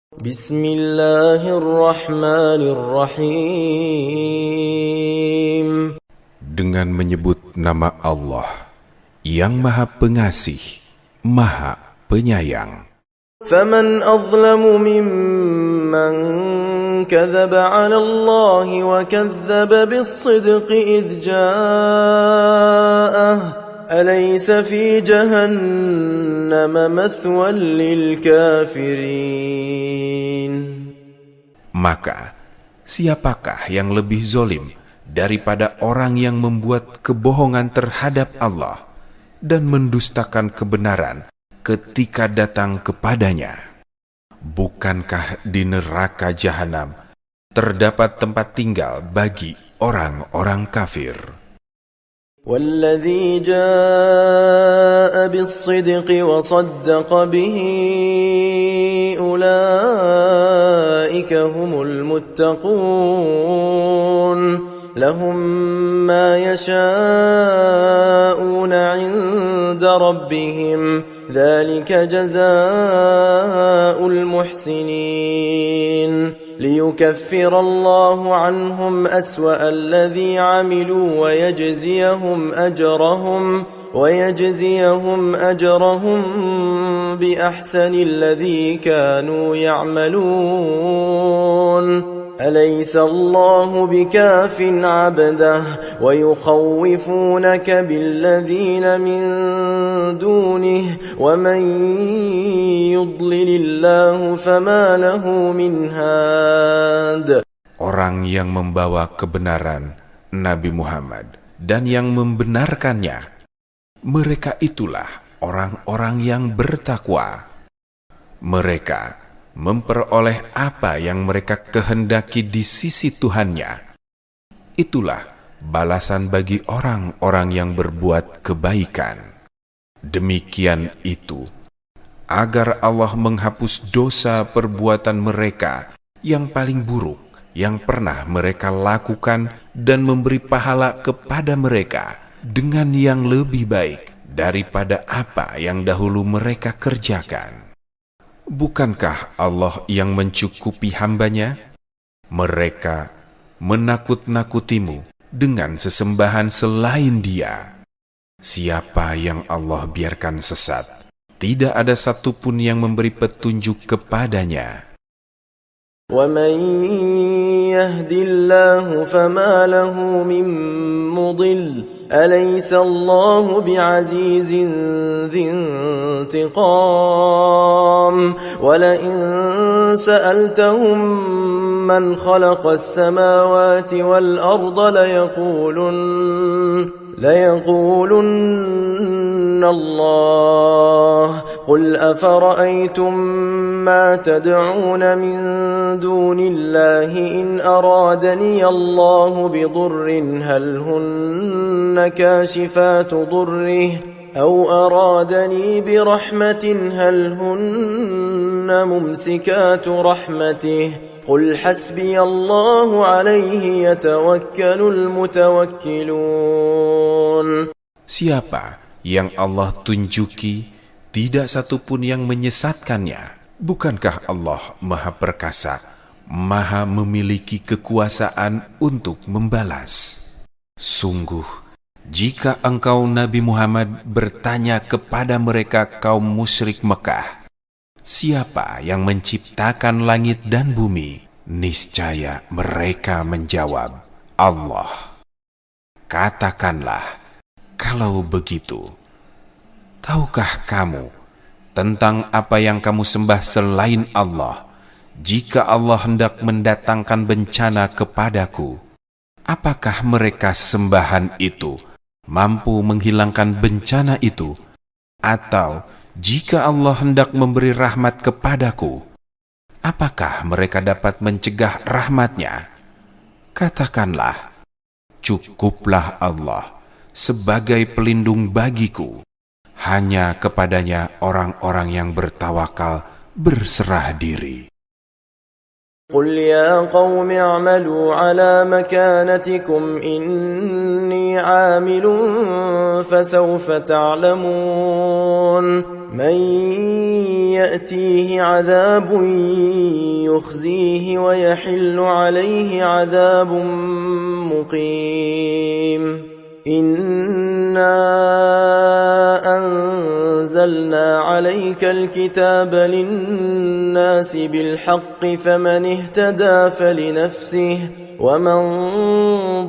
Bismillahirrahmanirrahim. Dengan menyebut nama Allah yang Maha Pengasih, Maha Penyayang. فَمَنْ أَظْلَمُ مِمَّنْ كَذَبَ عَلَى اللَّهِ وَكَذَّبَ بِالصِّدْقِ إِذْ جَاءَهُ أَلَيْسَ فِي جَهَنَّمَ مَثْوًى لِلْكَافِرِينَ. Maka, siapakah yang lebih zolim daripada orang yang membuat kebohongan terhadap Allah dan mendustakan kebenaran ketika datang kepadanya? Bukankah di neraka jahanam terdapat tempat tinggal bagi orang-orang kafir? وَالَّذِي جَاءَ بِالصِّدْقِ وَصَدَّقَ بِهِ أُولَئِكَ هُمُ الْمُتَّقُونَ لَهُم مَّا يَشَاءُونَ عِندَ رَبِّهِمْ ذَلِكَ جَزَاءُ الْمُحْسِنِينَ لِيُكَفِّرَ اللَّهُ عَنْهُمْ أَسْوَأَ الَّذِي عَمِلُوا وَيَجْزِيَهُمْ أَجْرَهُمْ بِأَحْسَنِ الَّذِي كَانُوا يَعْمَلُونَ أَلَيْسَ اللَّهُ بِكَافٍ عَبْدَهُ وَيُخَوِّفُونَكَ بِالَّذِينَ مِن دُونِهِ وَمَن يُضْلِلِ اللَّهُ فَمَا لَهُ مِنْ هَادٍ. Orang yang membawa kebenaran Nabi Muhammad dan yang membenarkannya, mereka itulah orang-orang yang bertakwa. Mereka memperoleh apa yang mereka kehendaki di sisi Tuhannya. Itulah balasan bagi orang-orang yang berbuat kebaikan. Demikian itu, agar Allah menghapus dosa perbuatan mereka yang paling buruk yang pernah mereka lakukan dan memberi pahala kepada mereka dengan yang lebih baik daripada apa yang dahulu mereka kerjakan. Bukankah Allah yang mencukupi hambanya? Mereka menakut-nakutimu dengan sesembahan selain Dia. Siapa yang Allah biarkan sesat, tidak ada satupun yang memberi petunjuk kepadanya. وَمَن يَهْدِ اللَّهُ فَمَا لَهُ مِن مُّضِلٍّ أَلَيْسَ اللَّهُ بِعَزِيزٍ ذِي انتِقَامٍ وَلَئِن سَأَلْتَهُم مَّنْ خَلَقَ السَّمَاوَاتِ وَالْأَرْضَ لَيَقُولُنَّ اللَّهُ قُلْ أَفَرَأَيْتُم مَّا تَدْعُونَ مِن دُونِ اللَّهِ إِنْ أَرَادَنِيَ اللَّهُ بِضُرٍّ هَلْ هُنَّ كَاشِفَاتُ ضُرِّهِ أَوْ أَرَادَنِي بِرَحْمَةٍ هَلْ هُنَّ مُمْسِكَاتُ رَحْمَتِهِ قُلْ حَسْبِيَ اللَّهُ عَلَيْهِ يَتَوَكَّلُ الْمُتَوَكِّلُونَ. Siapa yang Allah tunjuki, tidak satupun yang menyesatkannya. Bukankah Allah Maha Perkasa, Maha memiliki kekuasaan untuk membalas? Sungguh, jika engkau Nabi Muhammad bertanya kepada mereka kaum musyrik Mekah, siapa yang menciptakan langit dan bumi? Niscaya mereka menjawab, Allah. Katakanlah, kalau begitu, tahukah kamu tentang apa yang kamu sembah selain Allah? Jika Allah hendak mendatangkan bencana kepadaku, apakah mereka sesembahan itu mampu menghilangkan bencana itu? Atau jika Allah hendak memberi rahmat kepadaku, apakah mereka dapat mencegah rahmatnya? Katakanlah, cukuplah Allah sebagai pelindung bagiku. Hanya kepadanya orang-orang yang bertawakal berserah diri. قُلْ يَا قَوْمِ اعْمَلُوا عَلَى مَكَانَتِكُمْ إِنِّي عَامِلٌ فَسَوْفَ تَعْلَمُونَ من يأتيه عذاب يخزيه ويحل عليه عذاب مقيم إنا أنزلنا عليك الكتاب للناس بالحق فمن اهتدى فلنفسه ومن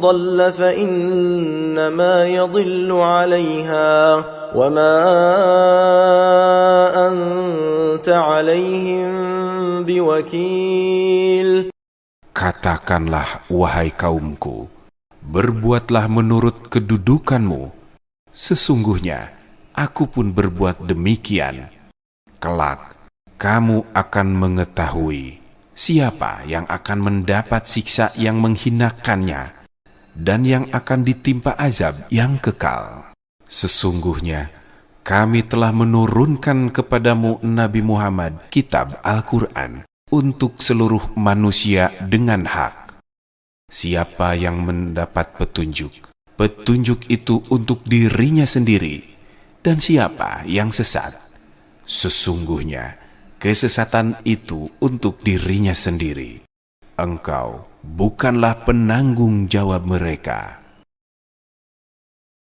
ضل فإنما يضل عليها وما أنت عليهم بوكيل. Katakanlah, wahai kaumku, berbuatlah menurut kedudukanmu. Sesungguhnya aku pun berbuat demikian. Kelak kamu akan mengetahui siapa yang akan mendapat siksa yang menghinakannya dan yang akan ditimpa azab yang kekal. Sesungguhnya kami telah menurunkan kepadamu Nabi Muhammad kitab Al-Quran untuk seluruh manusia dengan hak. Siapa yang mendapat petunjuk, petunjuk itu untuk dirinya sendiri, dan siapa yang sesat, sesungguhnya kesesatan itu untuk dirinya sendiri. Engkau bukanlah penanggung jawab mereka.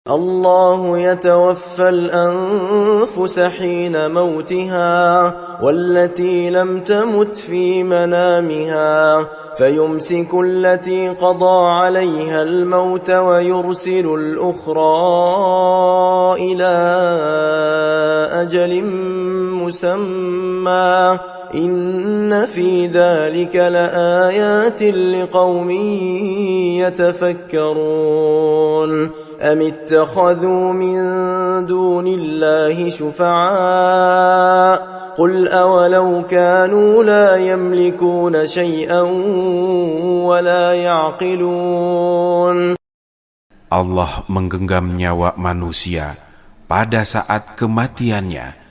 الله يتوفى الأنفس حين موتها والتي لم تمت في منامها فيمسك التي قضى عليها الموت ويرسل الأخرى إلى أجل مسمى إن في ذلك لآيات لقوم يتفكرون أم اتخذوا من دون الله شفعاء قل أولو كانوا لا يملكون شيئا ولا يعقلون. Allah menggenggam nyawa manusia pada saat kematiannya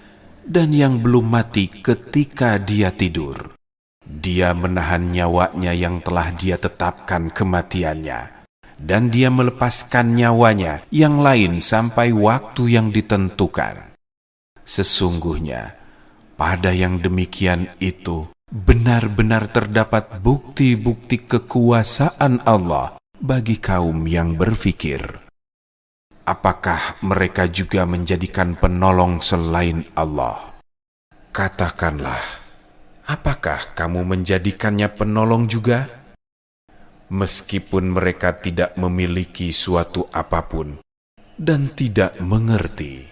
dan yang belum mati ketika dia tidur. Dia menahan nyawanya yang telah dia tetapkan kematiannya, dan dia melepaskan nyawanya yang lain sampai waktu yang ditentukan. Sesungguhnya pada yang demikian itu benar-benar terdapat bukti-bukti kekuasaan Allah bagi kaum yang berfikir. Apakah mereka juga menjadikan penolong selain Allah? Katakanlah, apakah kamu menjadikannya penolong juga? Meskipun mereka tidak memiliki suatu apapun dan tidak mengerti.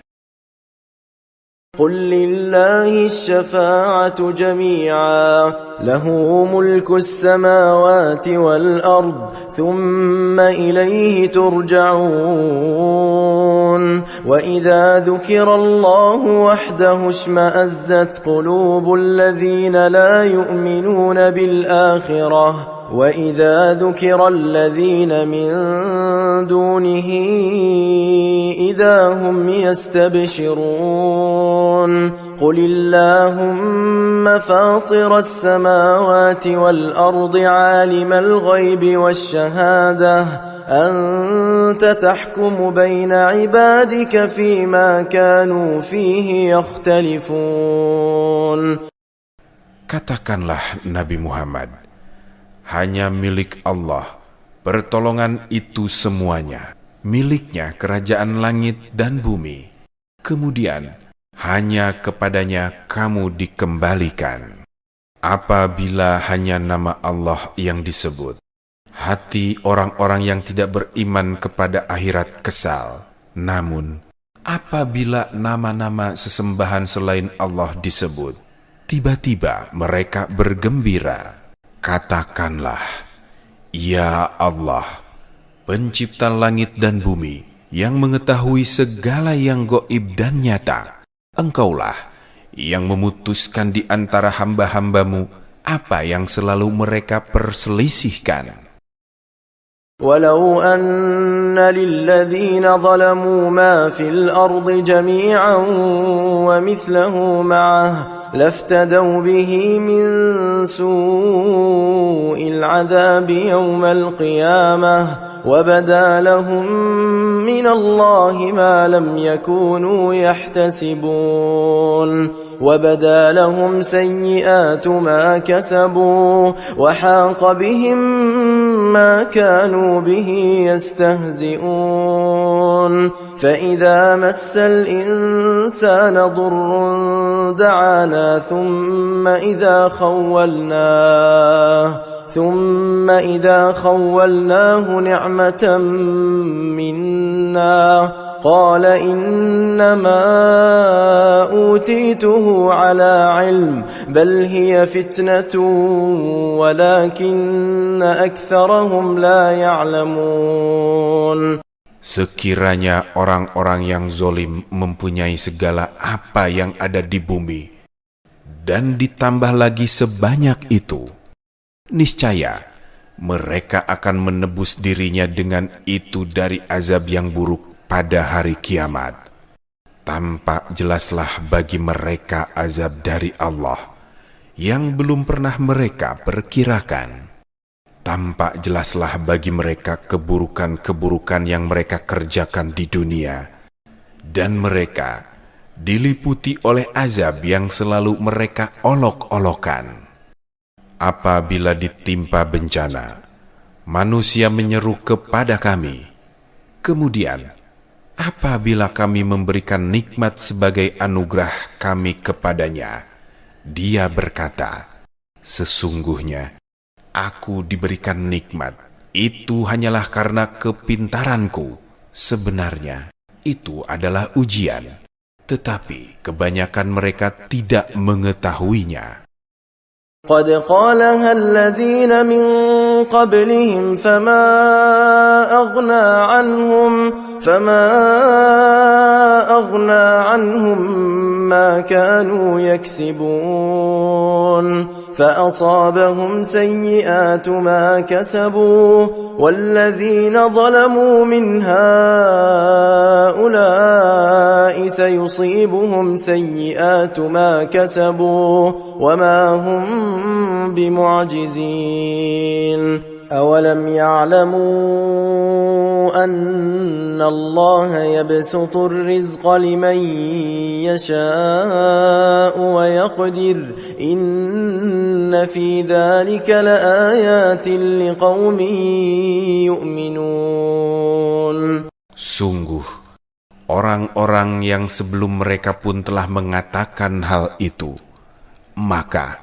قل لله الشفاعة جميعا له ملك السماوات والأرض ثم إليه ترجعون وإذا ذكر الله وحده اشمأزت قلوب الذين لا يؤمنون بالآخرة وإذا ذكر الذين من دونه إذا هم يستبشرون قل اللهم فاطر السماوات والأرض عالم الغيب والشهادة أنت تحكم بين عبادك فيما كانوا فيه يختلفون. Katakanlah, Nabi Muhammad, hanya milik Allah pertolongan itu semuanya, miliknya kerajaan langit dan bumi. Kemudian hanya kepadanya kamu dikembalikan. Apabila hanya nama Allah yang disebut, hati orang-orang yang tidak beriman kepada akhirat kesal. Namun apabila nama-nama sesembahan selain Allah disebut, tiba-tiba mereka bergembira. Katakanlah, ya Allah, pencipta langit dan bumi, yang mengetahui segala yang gaib dan nyata, Engkaulah yang memutuskan di antara hamba-hambamu apa yang selalu mereka perselisihkan. ولو أن للذين ظلموا ما في الأرض جميعا ومثله معه لافتدوا به من سوء العذاب يوم القيامة وبدا لهم من الله ما لم يكونوا يحتسبون وبدا لهم سيئات ما كسبوا وحاق بهم ما كانوا به يستهزئون فإذا مس الإنسان ضر دعانا ثم إذا خولناه نعمة منا قال إنما أوتيته على علم بل هي فتنة ولكن أكثرهم لا يعلمون. Sekiranya orang-orang yang zolim mempunyai segala apa yang ada di bumi, dan ditambah lagi sebanyak itu, niscaya mereka akan menebus dirinya dengan itu dari azab yang buruk pada hari kiamat. Tampak jelaslah bagi mereka azab dari Allah yang belum pernah mereka perkirakan. Tampak jelaslah bagi mereka keburukan-keburukan yang mereka kerjakan di dunia, dan mereka diliputi oleh azab yang selalu mereka olok-olokan. Apabila ditimpa bencana, manusia menyeru kepada kami. Kemudian, apabila kami memberikan nikmat sebagai anugerah kami kepadanya, dia berkata, sesungguhnya aku diberikan nikmat, itu hanyalah karena kepintaranku. Sebenarnya, itu adalah ujian, tetapi kebanyakan mereka tidak mengetahuinya. قد قالها الذين من قبلهم فما أغنى عنهم ما كانوا يكسبون فأصابهم سيئات ما كسبوا والذين ظلموا من هؤلاء سيصيبهم سيئات ما كسبوا وما هم بمعجزين أولم يعلموا أن الله يبسط الرزق لمن يشاء ويقدر إن في ذلك لآيات لقوم يؤمنون. Sungguh, orang-orang yang sebelum mereka pun telah mengatakan hal itu, maka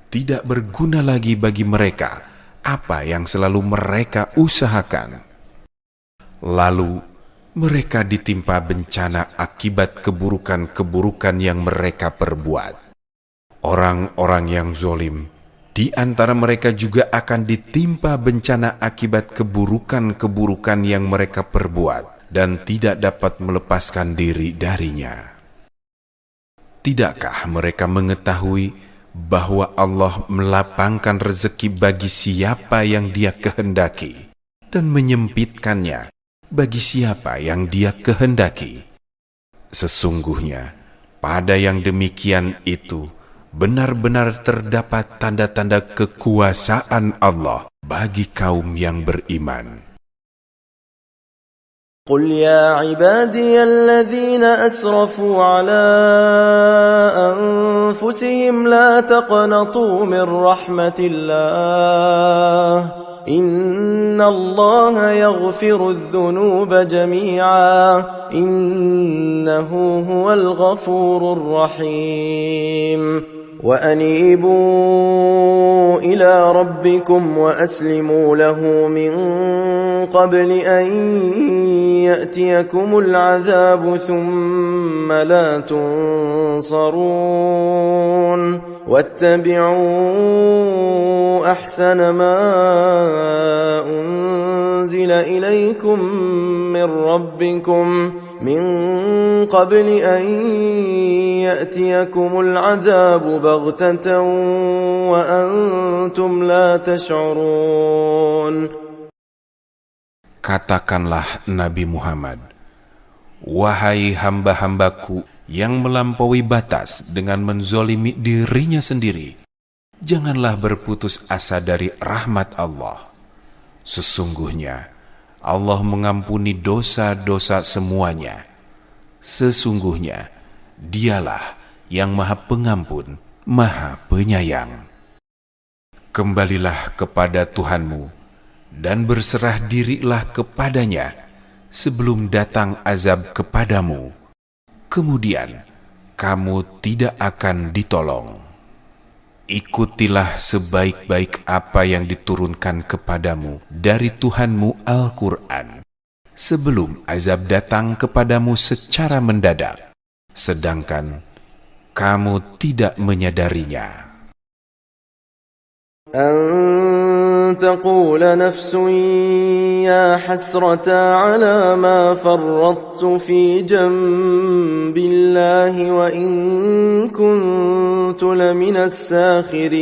tidak berguna lagi bagi mereka apa yang selalu mereka usahakan. Lalu mereka ditimpa bencana akibat keburukan-keburukan yang mereka perbuat. Orang-orang yang zolim di antara mereka juga akan ditimpa bencana akibat keburukan-keburukan yang mereka perbuat dan tidak dapat melepaskan diri darinya. Tidakkah mereka mengetahui bahwa Allah melapangkan rezeki bagi siapa yang Dia kehendaki dan menyempitkannya bagi siapa yang Dia kehendaki? Sesungguhnya pada yang demikian itu benar-benar terdapat tanda-tanda kekuasaan Allah bagi kaum yang beriman. قل يا عبادي الذين أسرفوا على أنفسهم لا تقنطوا من رحمة الله إن الله يغفر الذنوب جميعا إنه هو الغفور الرحيم وأنيبوا إلى ربكم وأسلموا له من قبل أن يأتيكم العذاب ثم لا تنصرون واتبعوا أحسن ما أنزل إليكم من ربكم من قبل أن يأتيكم العذاب بغتة وأنتم لا تشعرون. Katakanlah Nabi Muhammad, wahai hamba-hambaku yang melampaui batas dengan menzolimi dirinya sendiri, janganlah berputus asa dari rahmat Allah. Sesungguhnya Allah mengampuni dosa-dosa semuanya. Sesungguhnya Dialah yang Maha Pengampun, Maha Penyayang. Kembalilah kepada Tuhanmu dan berserah dirilah kepadanya sebelum datang azab kepadamu. Kemudian kamu tidak akan ditolong. Ikutilah sebaik-baik apa yang diturunkan kepadamu dari Tuhanmu Al-Quran sebelum azab datang kepadamu secara mendadak, sedangkan kamu tidak menyadarinya. أن تقول نفس يا حسرة على ما فرطت في جنب الله وإن كنت لمن الساخرين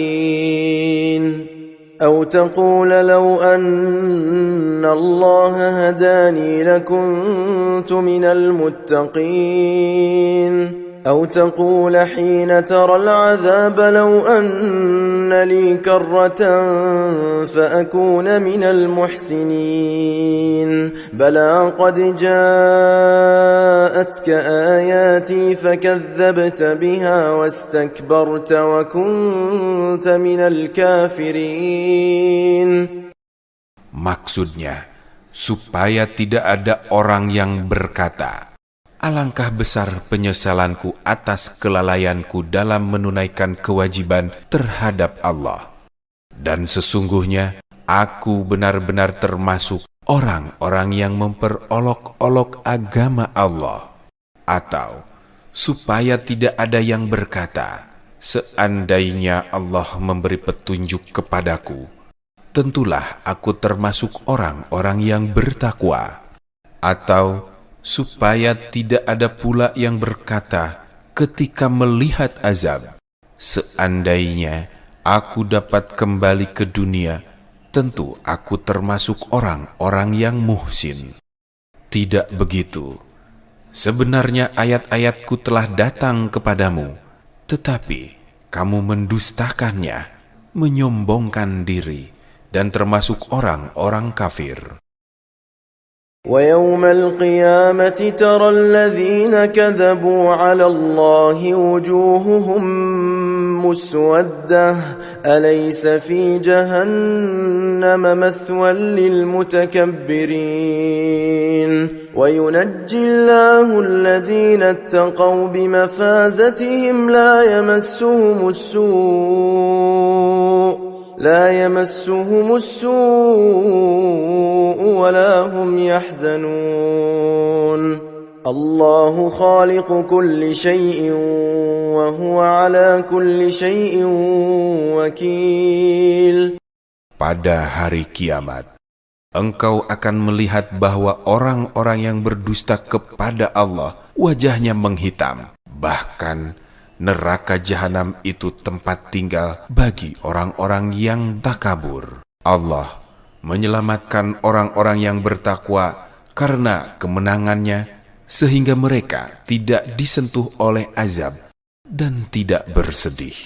أو تقول لو أن الله هداني لكنت من المتقين أو تقول حين ترى العذاب لو أن لي كرة فأكون من المحسنين بلى قد جاءتك آياتي فكذبت بها واستكبرت وكنت من الكافرين. Maksudnya, supaya tidak ada orang yang berkata, alangkah besar penyesalanku atas kelalaianku dalam menunaikan kewajiban terhadap Allah. Dan sesungguhnya, aku benar-benar termasuk orang-orang yang memperolok-olok agama Allah. Atau, supaya tidak ada yang berkata, seandainya Allah memberi petunjuk kepadaku, tentulah aku termasuk orang-orang yang bertakwa. Atau, supaya tidak ada pula yang berkata ketika melihat azab, seandainya aku dapat kembali ke dunia, tentu aku termasuk orang-orang yang muhsin. Tidak begitu. Sebenarnya ayat-ayatku telah datang kepadamu, tetapi kamu mendustakannya, menyombongkan diri, dan termasuk orang-orang kafir. ويوم القيامة ترى الذين كذبوا على الله وجوههم مسودة أليس في جهنم مثوى للمتكبرين وينجي الله الذين اتقوا بمفازتهم لا يمسهم السوء ولا هم يحزنون الله خالق كل شيء وهو على كل شيء وكيل. Pada hari kiamat, engkau akan melihat bahwa orang-orang yang berdusta kepada Allah wajahnya menghitam. Bahkan neraka jahanam itu tempat tinggal bagi orang-orang yang takabur. Allah menyelamatkan orang-orang yang bertakwa karena kemenangannya, sehingga mereka tidak disentuh oleh azab dan tidak bersedih.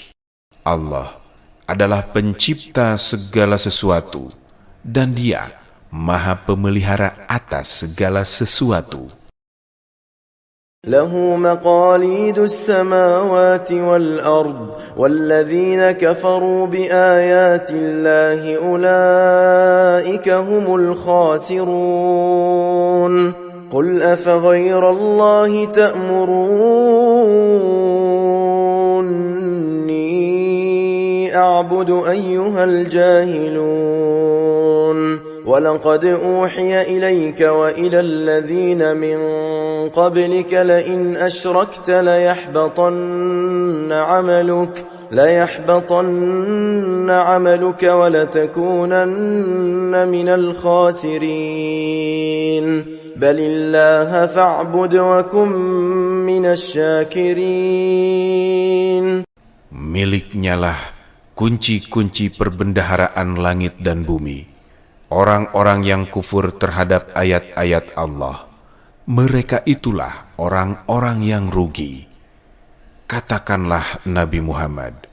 Allah adalah pencipta segala sesuatu, dan Dia Maha Pemelihara atas segala sesuatu. له مقاليد السماوات والأرض والذين كفروا بآيات الله أولئك هم الخاسرون قل أفغير الله تأمروني أعبد أيها الجاهلون ولقد أوحي إليك وإلى الذين من قبلك لئن أشركت ليحبطن عملك ولتكونن من الخاسرين بل الله فاعبد وكن من الشاكرين. Miliknyalah kunci-kunci perbendaharaan langit dan bumi. Orang-orang yang kufur terhadap ayat-ayat Allah, mereka itulah orang-orang yang rugi. Katakanlah Nabi Muhammad,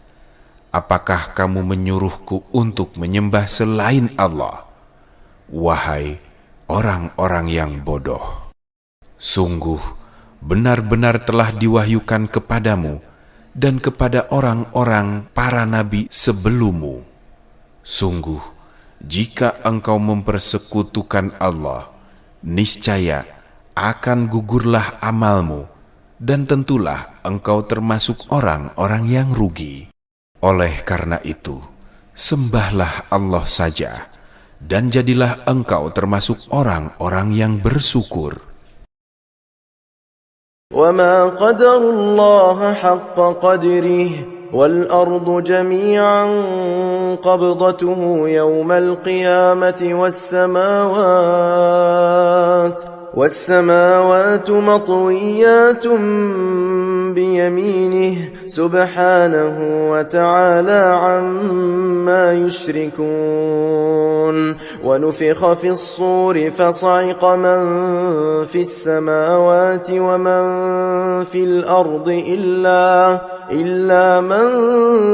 apakah kamu menyuruhku untuk menyembah selain Allah? Wahai orang-orang yang bodoh, sungguh benar-benar telah diwahyukan kepadamu dan kepada orang-orang para nabi sebelummu. Sungguh, jika engkau mempersekutukan Allah, niscaya akan gugurlah amalmu, dan tentulah engkau termasuk orang-orang yang rugi. Oleh karena itu, sembahlah Allah saja, dan jadilah engkau termasuk orang-orang yang bersyukur. وَمَا قَدَرُوا اللَّهَ حَقَّ قَدْرِهِ وَالْأَرْضُ جَمِيعًا قَبْضَتُهُ يَوْمَ الْقِيَامَةِ وَالسَّمَاوَاتُ مَطْوِيَّاتٌ بِيَمِينِهِ سُبْحَانَهُ وَتَعَالَى عَمَّا يُشْرِكُونَ وَنُفِخَ فِي الصُّورِ فَصَعِقَ مَن فِي السَّمَاوَاتِ وَمَن فِي الْأَرْضِ إِلَّا مَن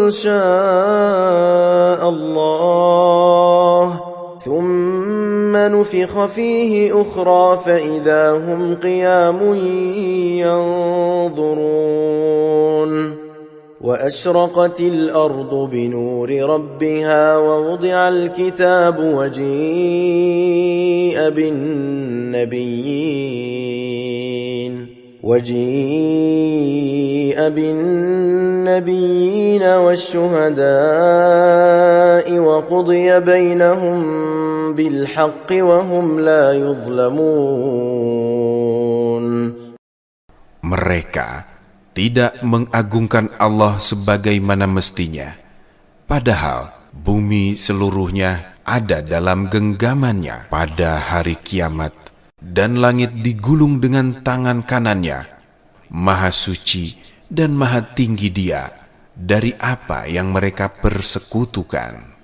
شَاءَ اللَّهُ ثُمَّ نُفِخَ فِيهِ أُخْرَى فَإِذَا هُمْ قِيَامٌ يَنظُرُونَ وَأَشْرَقَتِ الْأَرْضُ بِنُورِ رَبِّهَا وَوُضِعَ الْكِتَابُ وَجِيءَ بِالنَّبِيِّينَ وَالشُّهَدَاءِ وَقُضِيَ بَيْنَهُم بِالْحَقِّ وَهُمْ لَا يُظْلَمُونَ. Mereka tidak mengagungkan Allah sebagaimana mestinya, padahal bumi seluruhnya ada dalam genggamannya pada hari kiamat, dan langit digulung dengan tangan kanannya. Maha suci dan maha tinggi Dia dari apa yang mereka persekutukan.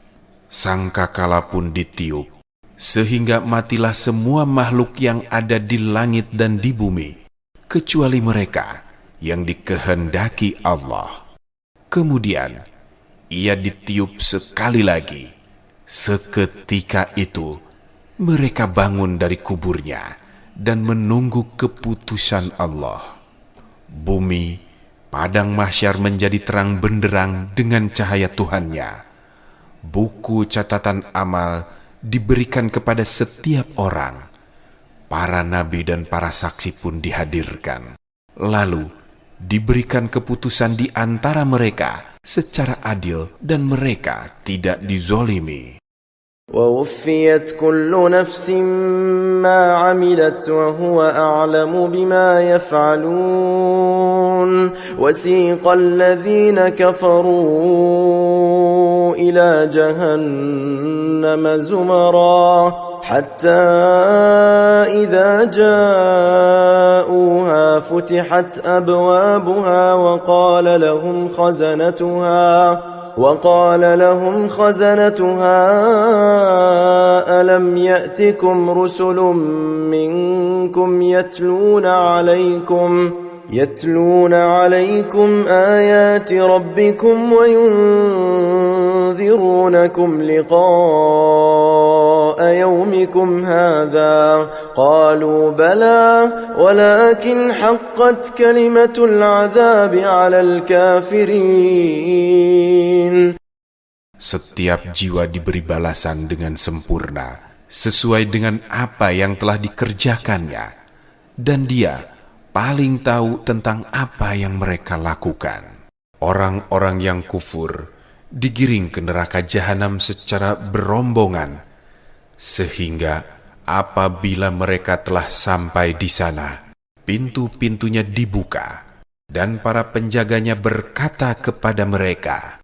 Sangkakala pun ditiup, sehingga matilah semua makhluk yang ada di langit dan di bumi, kecuali mereka yang dikehendaki Allah. Kemudian Ia ditiup sekali lagi. Seketika itu mereka bangun dari kuburnya dan menunggu keputusan Allah. Bumi, padang mahsyar menjadi terang benderang dengan cahaya Tuhannya. Buku catatan amal diberikan kepada setiap orang. Para nabi dan para saksi pun dihadirkan. Lalu diberikan keputusan di antara mereka secara adil dan mereka tidak dizolimi. وَوُفِّيَتْ كُلُّ نَفْسٍ مَّا عَمِلَتْ وَهُوَ أَعْلَمُ بِمَا يَفْعَلُونَ وَسِيقَ الَّذِينَ كَفَرُوا إِلَى جَهَنَّمَ زُمَرًا حَتَّى إِذَا جَاءُوهَا فُتِحَتْ أَبْوَابُهَا وقال لهم خزنتها ألم يأتكم رسل منكم يتلون عليكم آيات ربكم وينذرونكم لقاء يومكم هذا قالوا بلى ولكن حقت كلمة العذاب على الكافرين. Setiap jiwa diberi balasan dengan sempurna sesuai dengan apa yang telah dikerjakannya, dan Dia paling tahu tentang apa yang mereka lakukan. Orang-orang yang kufur digiring ke neraka jahanam secara berombongan, sehingga apabila mereka telah sampai di sana, pintu-pintunya dibuka, dan para penjaganya berkata kepada mereka,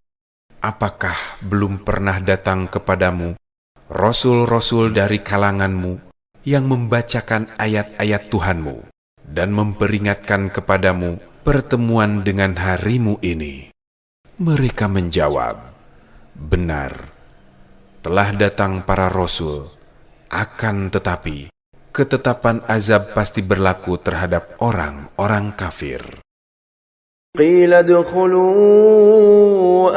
apakah belum pernah datang kepadamu rasul-rasul dari kalanganmu yang membacakan ayat-ayat Tuhanmu dan memperingatkan kepadamu pertemuan dengan harimu ini? Mereka menjawab, benar, telah datang para rasul Akan tetapi, ketetapan azab pasti berlaku terhadap orang-orang kafir. قيل ادخلوا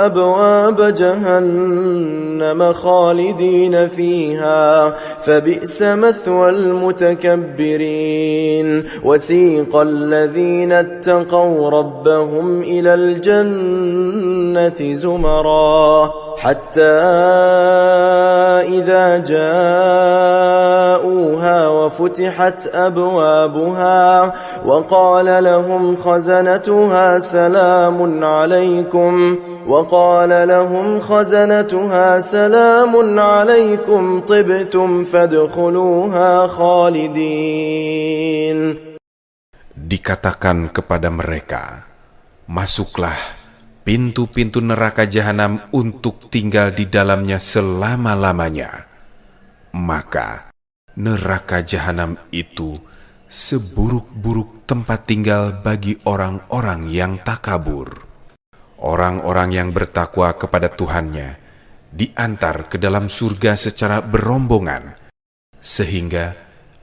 أبواب جهنم خالدين فيها فبئس مثوى المتكبرين وسيق الذين اتقوا ربهم إلى الجنة زمرا حتى إذا جاءوها وفتحت أبوابها وقال لهم خزنتها سلام عليكم طبتم فادخلوها خالدين. Dikatakan kepada mereka, masuklah pintu-pintu neraka jahanam untuk tinggal di dalamnya selama-lamanya. Maka neraka jahanam itu seburuk-buruk tempat tinggal bagi orang-orang yang takabur. Orang-orang yang bertakwa kepada Tuhannya diantar ke dalam surga secara berombongan, sehingga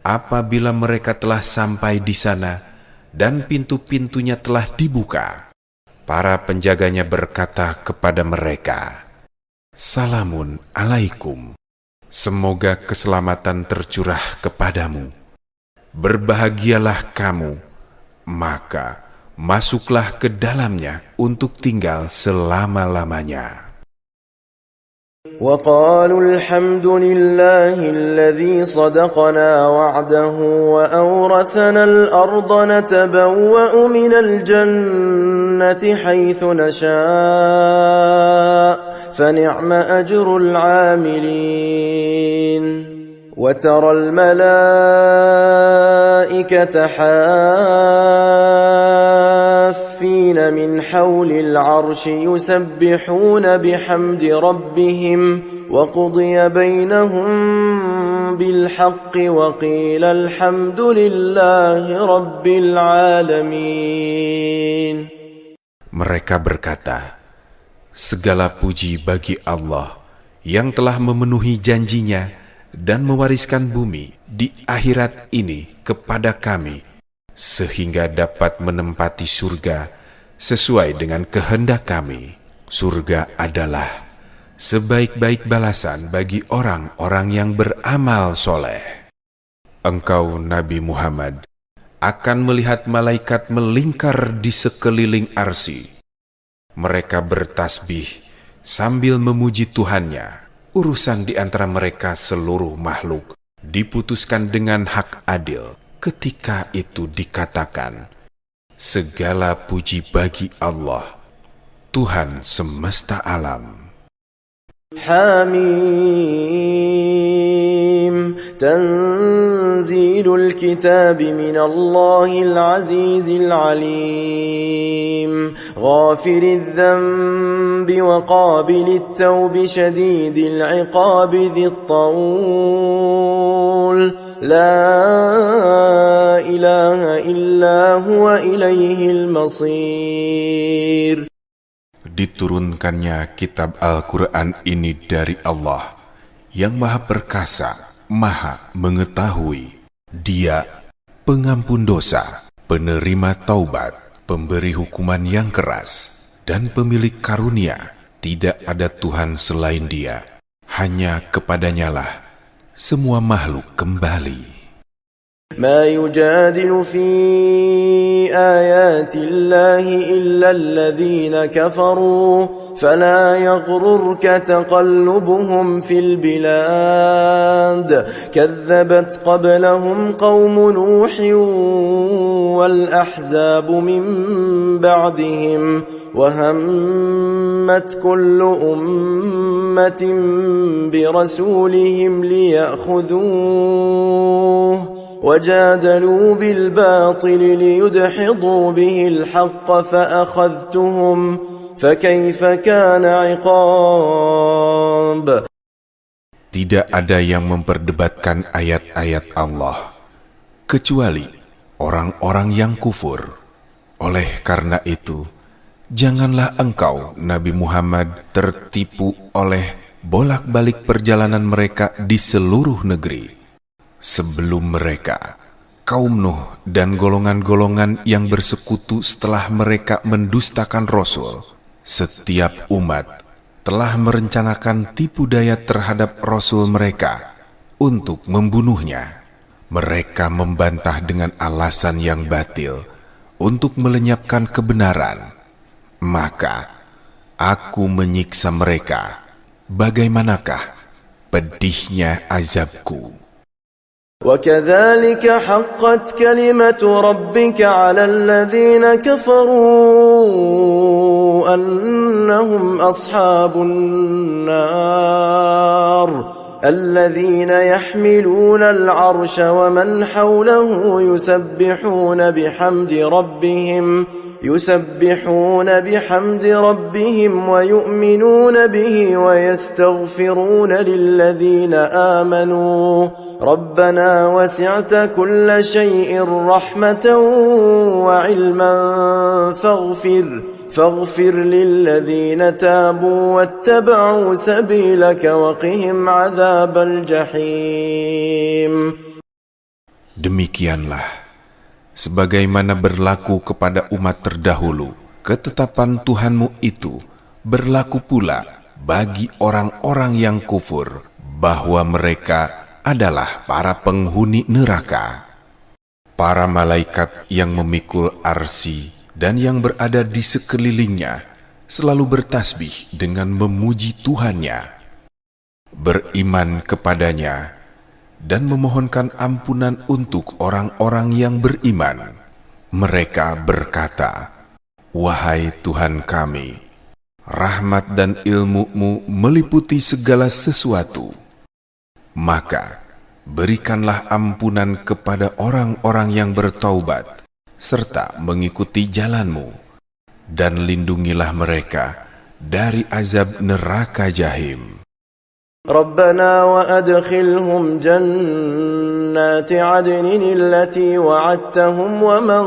apabila mereka telah sampai di sana dan pintu-pintunya telah dibuka, para penjaganya berkata kepada mereka, "Salamun alaikum, semoga keselamatan tercurah kepadamu. Berbahagialah kamu, maka masuklah ke dalamnya untuk tinggal selama-lamanya." وقالوا الحمد لله الذي صدقنا وعده وأورثنا الأرض نتبوأ من الجنة حيث نشاء فنعم أجر العاملين. وترى الملائكة حافين من حول العرش يسبحون بحمد ربهم وقضي بينهم بالحق وقيل الحمد لله رب العالمين. Mereka berkata, segala puji bagi Allah yang telah memenuhi janjinya dan mewariskan bumi di akhirat ini kepada kami, sehingga dapat menempati surga sesuai dengan kehendak kami. Surga adalah sebaik-baik balasan bagi orang-orang yang beramal soleh. Engkau, Nabi Muhammad, akan melihat malaikat melingkar di sekeliling arsy. Mereka bertasbih sambil memuji Tuhannya. Urusan di antara mereka seluruh makhluk diputuskan dengan hak adil. Ketika itu dikatakan, segala puji bagi Allah, Tuhan semesta alam. Hamim, tanzilul kitab min Allahil azizil alim, ghafiriz dhanbi wa qabilit tawbi shadidil iqabi dhit tawl, la ilaha illa huwa ilaihil masir. Diturunkannya kitab Al-Quran ini dari Allah yang Maha Perkasa, Maha Mengetahui. Dia pengampun dosa, penerima taubat, pemberi hukuman yang keras, dan pemilik karunia. Tidak ada Tuhan selain Dia. Hanya kepadanyalah semua makhluk kembali. ما يجادل في آيات الله إلا الذين كفروا فلا يغررك تقلبهم في البلاد كذبت قبلهم قوم نوح والأحزاب من بعدهم وهمت كل أمة برسولهم ليأخذوه وجادلوا بالباطل ليدحضوا به الحق فأخذتهم فكيف كان عقاب. Tidak ada yang memperdebatkan ayat-ayat Allah kecuali orang-orang yang kufur. Oleh karena itu, janganlah engkau, Nabi Muhammad, tertipu oleh bolak-balik perjalanan mereka di seluruh negeri. Sebelum mereka, kaum Nuh dan golongan-golongan yang bersekutu setelah mereka mendustakan Rasul, setiap umat telah merencanakan tipu daya terhadap Rasul mereka untuk membunuhnya. Mereka membantah dengan alasan yang batil untuk melenyapkan kebenaran. Maka aku menyiksa mereka. Bagaimanakah pedihnya azabku? وكذلك حقت كلمة ربك على الذين كفروا أنهم أصحاب النار الذين يحملون العرش ومن حوله يسبحون بحمد ربهم ويؤمنون به ويستغفرون للذين آمنوا ربنا وسعت كل شيء رحمة وعلما فاغفر للذين تابوا واتبعوا سبيلك وقهم عذاب الجحيم. Demikianlah sebagaimana berlaku kepada umat terdahulu, ketetapan Tuhanmu itu berlaku pula bagi orang-orang yang kufur, bahwa mereka adalah para penghuni neraka. Para malaikat yang memikul arsy dan yang berada di sekelilingnya selalu bertasbih dengan memuji Tuhannya, beriman kepadanya, dan memohonkan ampunan untuk orang-orang yang beriman. Mereka berkata, "Wahai Tuhan kami, rahmat dan ilmu-Mu meliputi segala sesuatu. Maka berikanlah ampunan kepada orang-orang yang bertaubat serta mengikuti jalan-Mu, dan lindungilah mereka dari azab neraka jahim." ربنا وأدخلهم جنات عدن التي وعدتهم ومن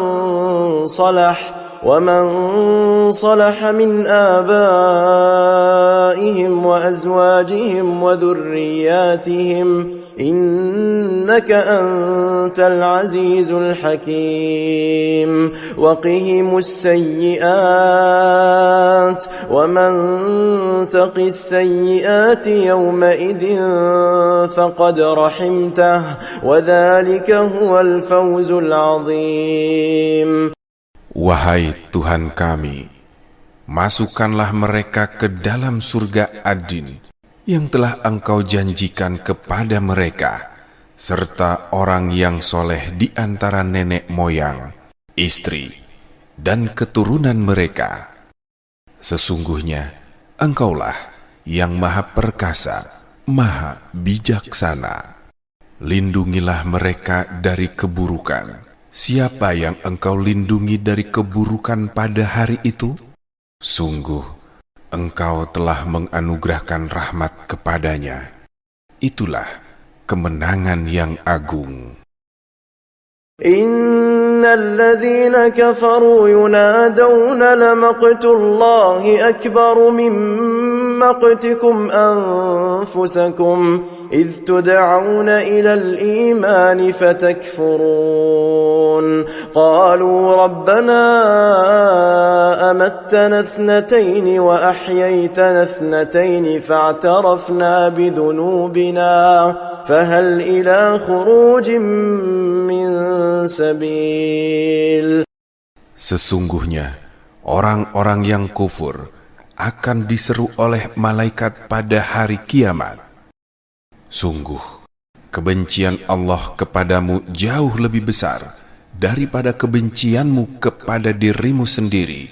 صلح من آبائهم وأزواجهم وذرياتهم إنك أنت العزيز الحكيم وقهم السيئات ومن تق السيئات يومئذ فقد رحمته وذلك هو الفوز العظيم. Wahai Tuhan kami, masukkanlah mereka ke dalam surga Adin yang telah Engkau janjikan kepada mereka, serta orang yang soleh di antara nenek moyang, istri, dan keturunan mereka. Sesungguhnya Engkaulah yang Maha Perkasa, Maha Bijaksana. Lindungilah mereka dari keburukan. Siapa yang Engkau lindungi dari keburukan pada hari itu? Sungguh, Engkau telah menganugerahkan rahmat kepadanya. Itulah kemenangan yang agung. Innal ladzina kafaru yunadawna lamaqtullahi akbaru min maqtikum anfusakum إذ تدعون إلى الإيمان فتكفرون قالوا ربنا أمتنا اثنتين وأحييتنا اثنتين فاعترفنا بذنوبنا فهل إلى خروج من سبيل. Sesungguhnya orang-orang yang kufur akan diseru oleh malaikat pada hari kiamat. Sungguh, kebencian Allah kepadamu jauh lebih besar daripada kebencianmu kepada dirimu sendiri.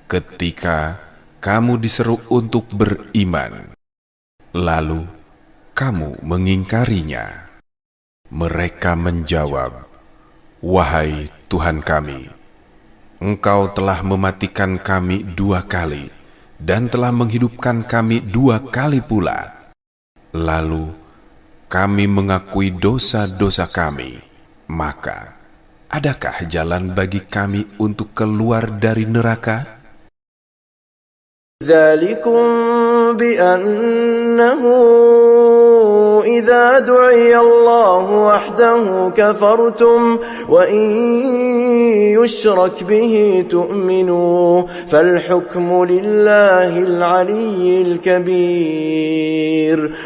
Ketika kamu diseru untuk beriman, lalu kamu mengingkarinya. Mereka menjawab, "Wahai Tuhan kami, Engkau telah mematikan kami 2 kali dan telah menghidupkan kami 2 kali pula. Lalu kami mengakui dosa-dosa kami. Maka adakah jalan bagi kami untuk keluar dari neraka?" ذلكم بأنه إذا دعي الله وحده كفرتم وإن يشرك به تؤمنوا فالحكم لله العلي الكبير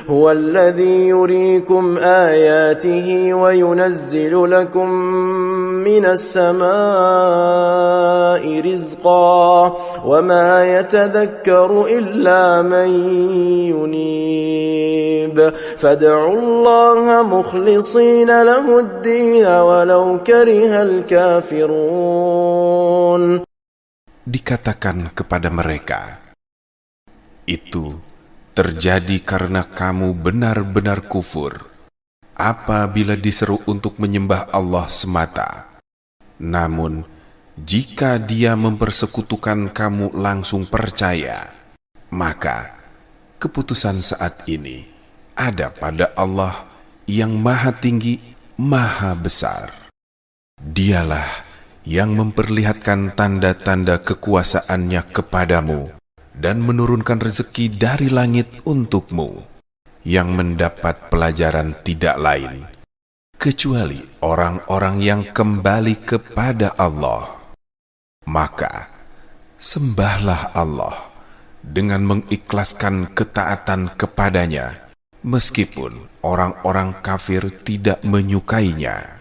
هو الذي يريكم آياته وينزل لكم من السماء رزقا وما يتذكر إلا من ينيب فادعوا الله مخلصين له الدين ولو كره الكافرون. Dikatakan kepada mereka, itu terjadi karena kamu benar-benar kufur apabila diseru untuk menyembah Allah semata. Namun, jika Dia mempersekutukan kamu langsung percaya, maka keputusan saat ini ada pada Allah yang Maha Tinggi, Maha Besar. Dialah yang memperlihatkan tanda-tanda kekuasaannya kepadamu dan menurunkan rezeki dari langit untukmu, yang mendapat pelajaran tidak lain kecuali orang-orang yang kembali kepada Allah. Maka sembahlah Allah dengan mengikhlaskan ketaatan kepadanya, meskipun orang-orang kafir tidak menyukainya.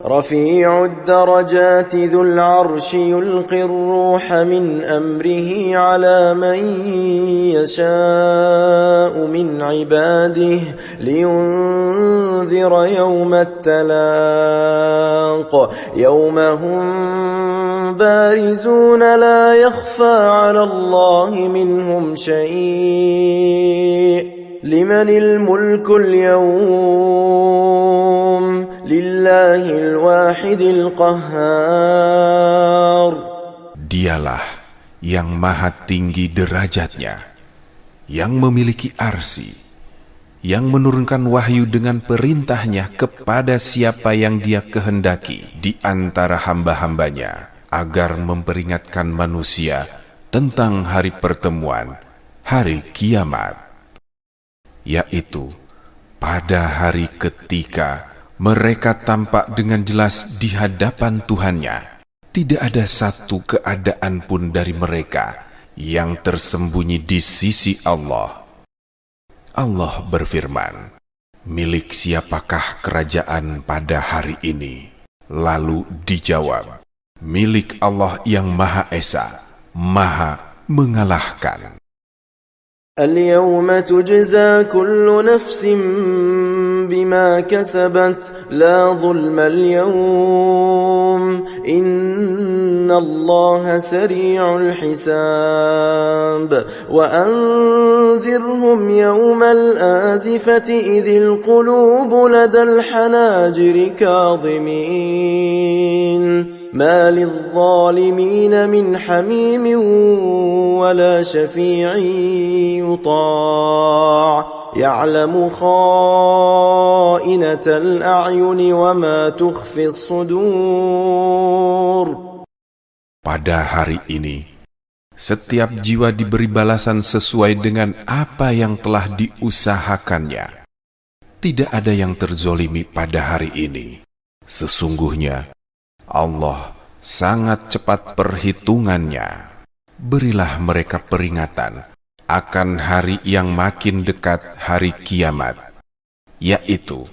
رفيع الدرجات ذو العرش يلقي الروح من أمره على من يشاء من عباده لينذر يوم التلاق يوم هم بارزون لا يخفى على الله منهم شيء لمن الملك اليوم لله الواحد القهار. Dialah yang maha tinggi derajatnya, yang memiliki arsy, yang menurunkan wahyu dengan perintahnya kepada siapa yang Dia kehendaki di antara hamba-hambanya, agar memperingatkan manusia tentang hari pertemuan, hari kiamat, yaitu pada hari ketika mereka tampak dengan jelas di hadapan Tuhannya. Tidak ada satu keadaan pun dari mereka yang tersembunyi di sisi Allah. Allah berfirman, milik siapakah kerajaan pada hari ini? Lalu dijawab, milik Allah yang Maha Esa, Maha mengalahkan. اليوم تجزى كل نفس بما كسبت لا ظلم اليوم إن الله سريع الحساب وأنذرهم يوم الآزفة إذ القلوب لدى الحناجر كاظمين ما للظالمين من حميم ولا شفيع يطاع يعلم خائنة الأعين وما تخفي الصدور. Pada hari ini, setiap jiwa diberi balasan sesuai dengan apa yang telah diusahakannya. Tidak ada yang terzolimi pada hari ini. Sesungguhnya, Allah sangat cepat perhitungannya. Berilah mereka peringatan akan hari yang makin dekat, hari kiamat, yaitu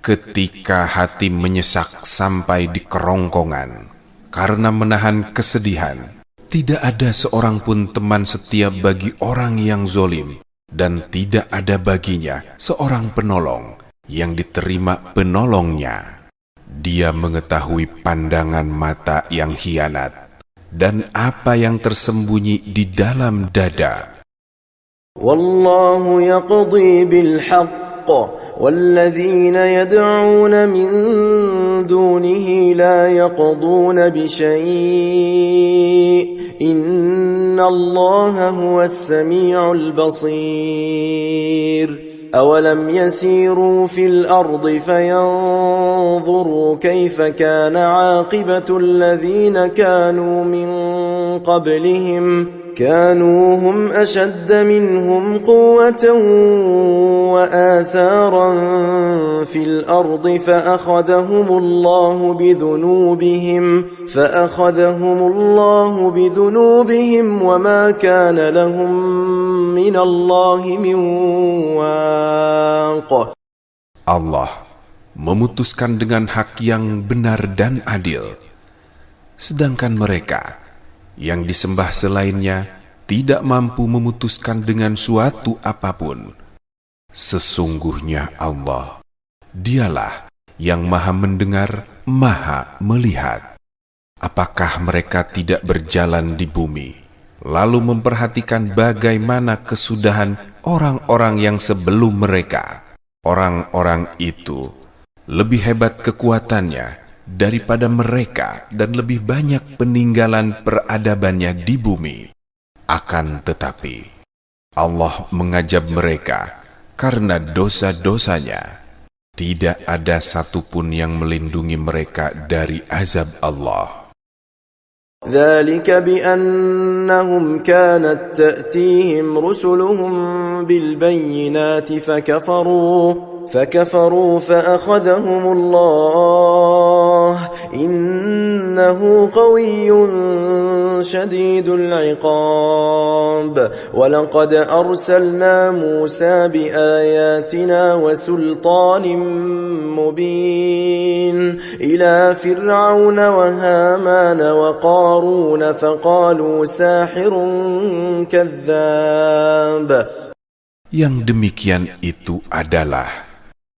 ketika hati menyesak sampai di kerongkongan karena menahan kesedihan. Tidak ada seorang pun teman setia bagi orang yang zolim, dan tidak ada baginya seorang penolong yang diterima penolongnya. Dia mengetahui pandangan mata yang hianat dan apa yang tersembunyi di dalam dada. Wallahu yaqdi bil haqq walladzina yad'un min dunihi la yaqduna bi syai' innallaha huwas sami'ul basir. أولم يسيروا في الأرض فينظروا كيف كان عاقبة الذين كانوا من قبلهم كانوا هم أشد منهم قوة وآثارا في الأرض فأخذهم الله بذنوبهم وما كان لهم من الله من واق. Allah memutuskan dengan hak yang benar dan adil, sedangkan mereka yang disembah selainnya tidak mampu memutuskan dengan suatu apapun. Sesungguhnya Allah, Dialah yang Maha Mendengar, Maha Melihat. Apakah mereka tidak berjalan di bumi, lalu memperhatikan bagaimana kesudahan orang-orang yang sebelum mereka? Orang-orang itu lebih hebat kekuatannya daripada mereka dan lebih banyak peninggalan peradabannya di bumi. Akan tetapi Allah mengazab mereka karena dosa-dosanya. Tidak ada satupun yang melindungi mereka dari azab Allah. ذلك بأنهم كانت تأتيهم رسلهم بالبينات فكفروا فأخذهم الله إنه قوي شديد العقاب ولقد أرسلنا موسى بآياتنا وسلطان مبين إلى فرعون وهامان وقارون فقالوا ساحر كذاب. Yang demikian itu adalah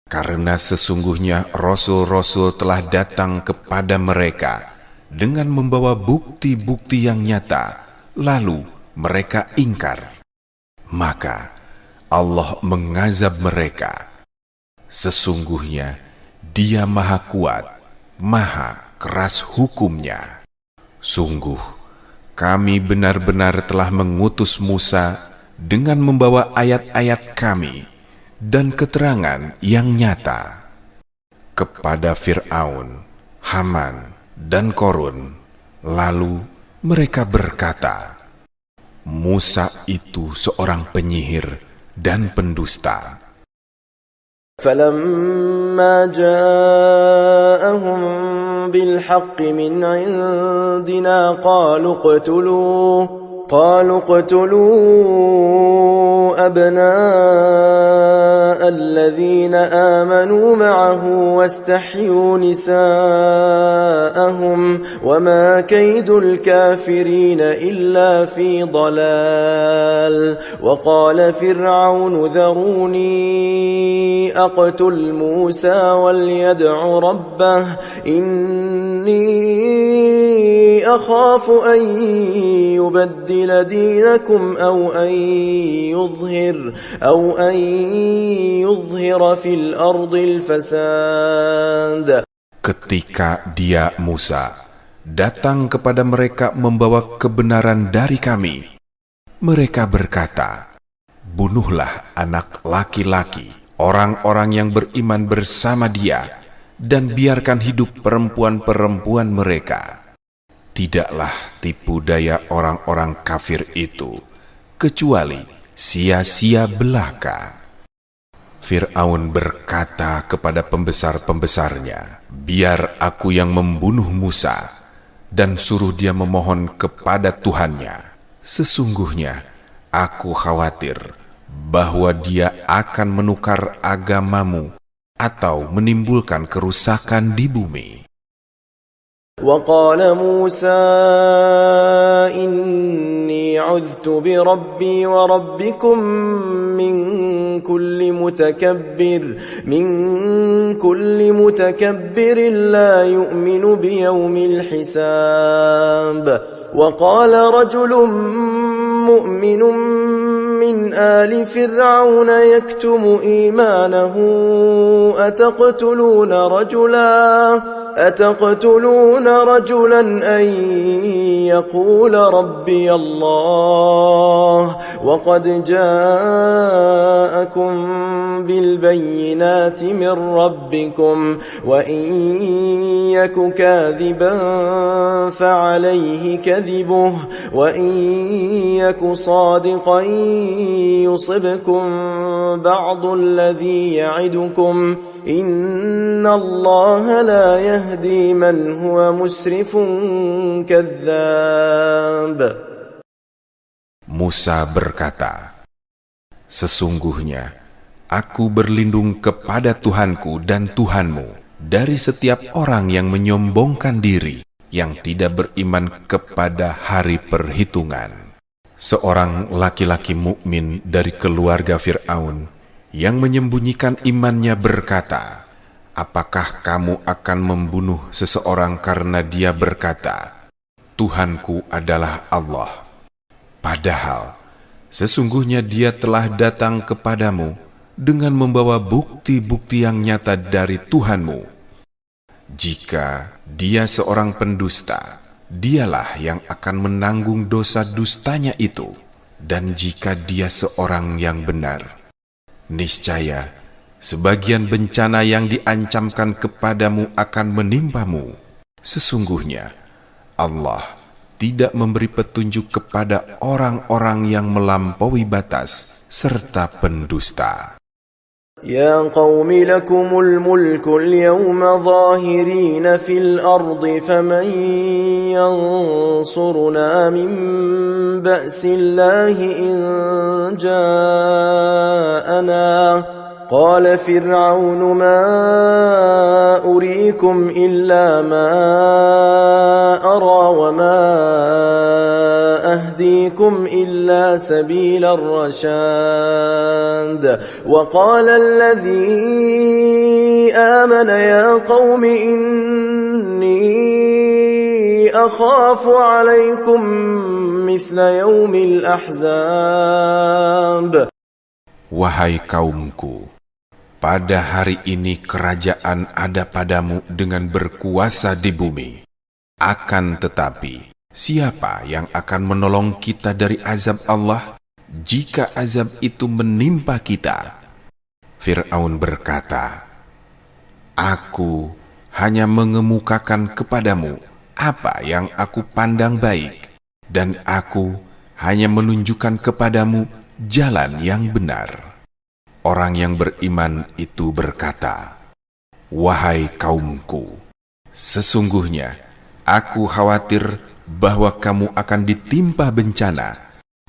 karena sesungguhnya rasul-rasul telah datang kepada mereka dengan membawa bukti-bukti yang nyata, lalu mereka ingkar. Maka Allah mengazab mereka. Sesungguhnya Dia Maha Kuat, Maha Keras hukumnya. Sungguh, kami benar-benar telah mengutus Musa dengan membawa ayat-ayat kami dan keterangan yang nyata kepada Fir'aun, Haman, dan Korun. Lalu mereka berkata, Musa itu seorang penyihir dan pendusta. فَلَمَّا جَاءَهُم بِالْحَقِّ مِنْ عِندِنَا قَالُوا اقْتُلُوا أَبْنَاءَ الَّذِينَ آمَنُوا مَعَهُ وَاسْتَحْيُوا نِسَاءَهُمْ وَمَا كَيْدُ الْكَافِرِينَ إِلَّا فِي ضَلَالٍ وَقَالَ فِرْعَوْنُ ذَرُونِي أَقْتُلْ مُوسَى وَلْيَدْعُ رَبَّهُ إِنِّي أَخَافُ أَن يُبَدِّلَ دِينَكُمْ أَوْ أَن يُظْهِرَ فِي الْأَرْضِ الْفَسَادَ. Ketika dia Musa datang kepada mereka membawa kebenaran dari kami, mereka berkata, bunuhlah anak laki-laki orang-orang yang beriman bersama dia dan biarkan hidup perempuan-perempuan mereka. Tidaklah tipu daya orang-orang kafir itu kecuali sia-sia belaka. Fir'aun berkata kepada pembesar-pembesarnya, biar aku yang membunuh Musa dan suruh dia memohon kepada Tuhannya. Sesungguhnya aku khawatir bahwa dia akan menukar agamamu atau menimbulkan kerusakan di bumi. وَقَالَ مُوسَى إِنِّي عُذْتُ بِرَبِّي وَرَبِّكُمْ مِنْ كُلِّ مُتَكَبِّرٍ لَا يُؤْمِنُ بِيَوْمِ الْحِسَابِ. وَقَالَ رَجُلٌ مُؤْمِنٌ من آل فرعون يكتم إيمانه أتقتلون رجلا أن يقول ربي الله وقد جاءكم بالبينات من ربكم وإن يك كاذبا فعليه كذبه وإن يك صادقا يصبكم بعض الذي يعدكم إن الله لا يهدي من هو مسرف كذاب. Musa berkata, "Sesungguhnya aku berlindung kepada Tuhanku dan Tuhanmu dari setiap orang yang menyombongkan diri, yang tidak beriman kepada hari perhitungan." Seorang laki-laki mukmin dari keluarga Fir'aun yang menyembunyikan imannya berkata, "Apakah kamu akan membunuh seseorang karena dia berkata, 'Tuhanku adalah Allah'? Padahal sesungguhnya dia telah datang kepadamu dengan membawa bukti-bukti yang nyata dari Tuhanmu. Jika dia seorang pendusta, dialah yang akan menanggung dosa dustanya itu. Dan jika dia seorang yang benar, niscaya sebagian bencana yang diancamkan kepadamu akan menimpamu. Sesungguhnya Allah tidak memberi petunjuk kepada orang-orang yang melampaui batas serta pendusta." يا قوم لكم الملك اليوم ظاهرين في الأرض فمن ينصرنا من بأس الله إن جاءنا قال فرعون ما أريكم إلا ما أرى وما أهديكم إلا سبيل الرشاد وقال الذي آمن يا قوم إني أخاف عليكم مثل يوم الأحزاب. Wahai kaumku, pada hari ini kerajaan ada padamu dengan berkuasa di bumi. Akan tetapi, siapa yang akan menolong kita dari azab Allah jika azab itu menimpa kita? Fir'aun berkata, "Aku hanya mengemukakan kepadamu apa yang aku pandang baik, dan aku hanya menunjukkan kepadamu jalan yang benar." Orang yang beriman itu berkata, "Wahai kaumku, sesungguhnya aku khawatir bahwa kamu akan ditimpa bencana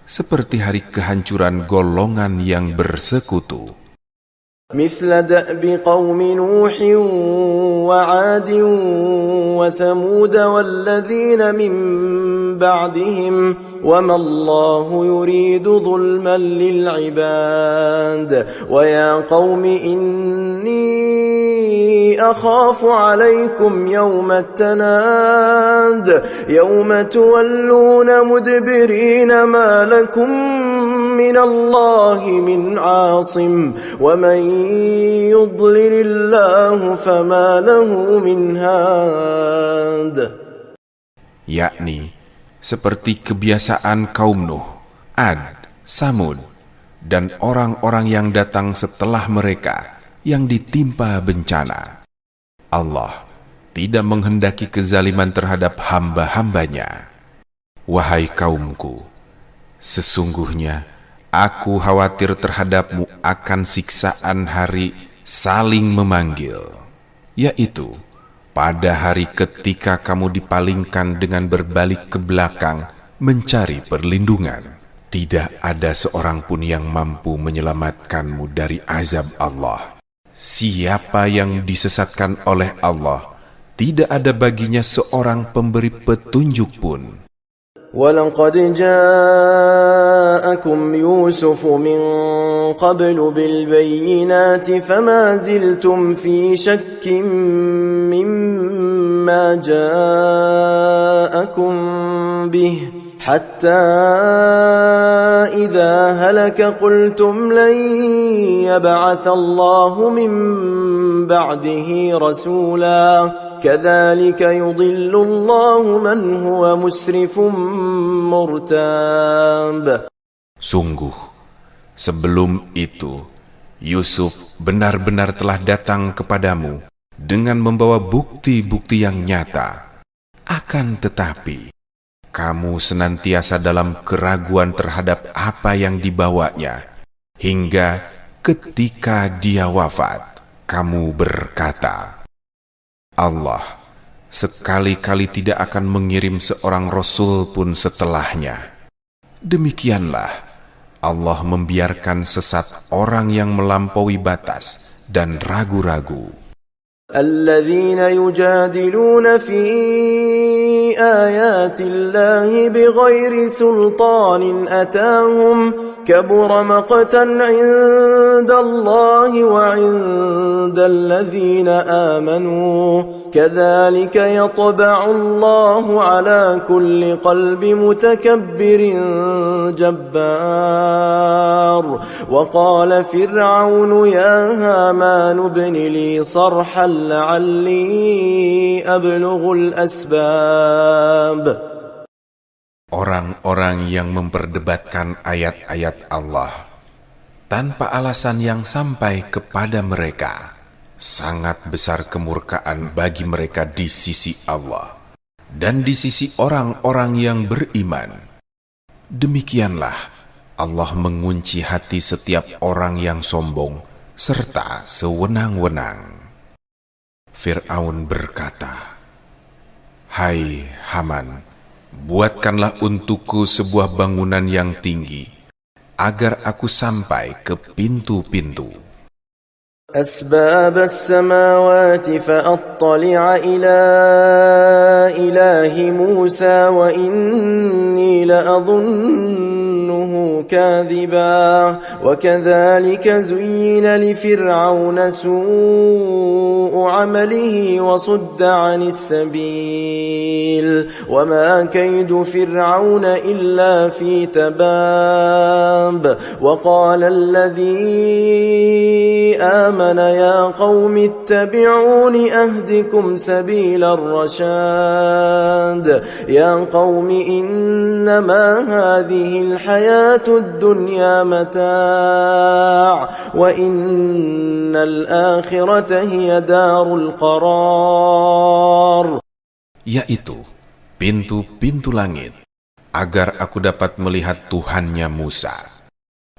seperti hari kehancuran golongan yang bersekutu." مثل دأب قوم نوح وعاد وثمود والذين من بعدهم وما الله يريد ظلما للعباد ويا قوم إني أخاف عليكم يوم التناد يوم تولون مدبرين ما لكم من الله من عاصم ومن يضلل الله فما له من هاد. Yakni seperti kebiasaan kaum Nuh, Ad, Samud, dan orang-orang yang datang setelah mereka yang ditimpa bencana. Allah tidak menghendaki kezaliman terhadap hamba-hambanya. Wahai kaumku, sesungguhnya aku khawatir terhadapmu akan siksaan hari saling memanggil, yaitu pada hari ketika kamu dipalingkan dengan berbalik ke belakang mencari perlindungan. Tidak ada seorang pun yang mampu menyelamatkanmu dari azab Allah. Siapa yang disesatkan oleh Allah, tidak ada baginya seorang pemberi petunjuk pun. وَلَقَدْ جَاءَكُمْ يُوسُفُ مِنْ قَبْلُ بِالْبَيِّنَاتِ فَمَا زِلْتُمْ فِي شَكٍّ مِّمَّا جَاءَكُمْ بِهِ حَتَّى إِذَا هَلَكَ قُلْتُمْ لَنْ يَبْعَثَ اللَّهُ مِنْ بَعْدِهِ رَسُولًا كَذَلِكَ يُضِلُّ اللَّهُ مَنْ هُوَ مُسْرِفٌ مُرْتَابٌ. Sungguh, sebelum itu Yusuf benar-benar telah datang kepadamu dengan membawa bukti-bukti yang nyata. Akan tetapi, kamu senantiasa dalam keraguan terhadap apa yang dibawanya, hingga ketika dia wafat, kamu berkata, Allah sekali-kali tidak akan mengirim seorang rasul pun setelahnya. Demikianlah Allah membiarkan sesat orang yang melampaui batas dan ragu-ragu. Alladzina yujadiluna fi ayati Allahi bighairi sultanin atahum kabura maqtan 'inda Allahi wa 'inda alladzina amanu kadzalika yatba'u Allahu 'ala kulli qalbi mutakabbirin jabbar wa qala fir'aunu ya haman ibni li sarhan la'alli ablughul asbab. Orang-orang yang memperdebatkan ayat-ayat Allah tanpa alasan yang sampai kepada mereka, sangat besar kemurkaan bagi mereka di sisi Allah dan di sisi orang-orang yang beriman. Demikianlah Allah mengunci hati setiap orang yang sombong serta sewenang-wenang. Fir'aun berkata, "Hai Haman, buatkanlah untukku sebuah bangunan yang tinggi, agar aku sampai ke pintu-pintu. أسباب السماوات فأطلع إلى إله موسى وإني لأظنه كاذبا وكذلك زين لفرعون سوء عمله وصد عن السبيل وما كيد فرعون إلا في تباب وقال الذي آمن يا قوم اتبعون أهدكم سبيل الرشاد يا قوم إنما هذه الحياة الدنيا متاع وإن الآخرة هي دار القرار. Yaitu pintu-pintu langit, agar aku dapat melihat Tuhannya Musa.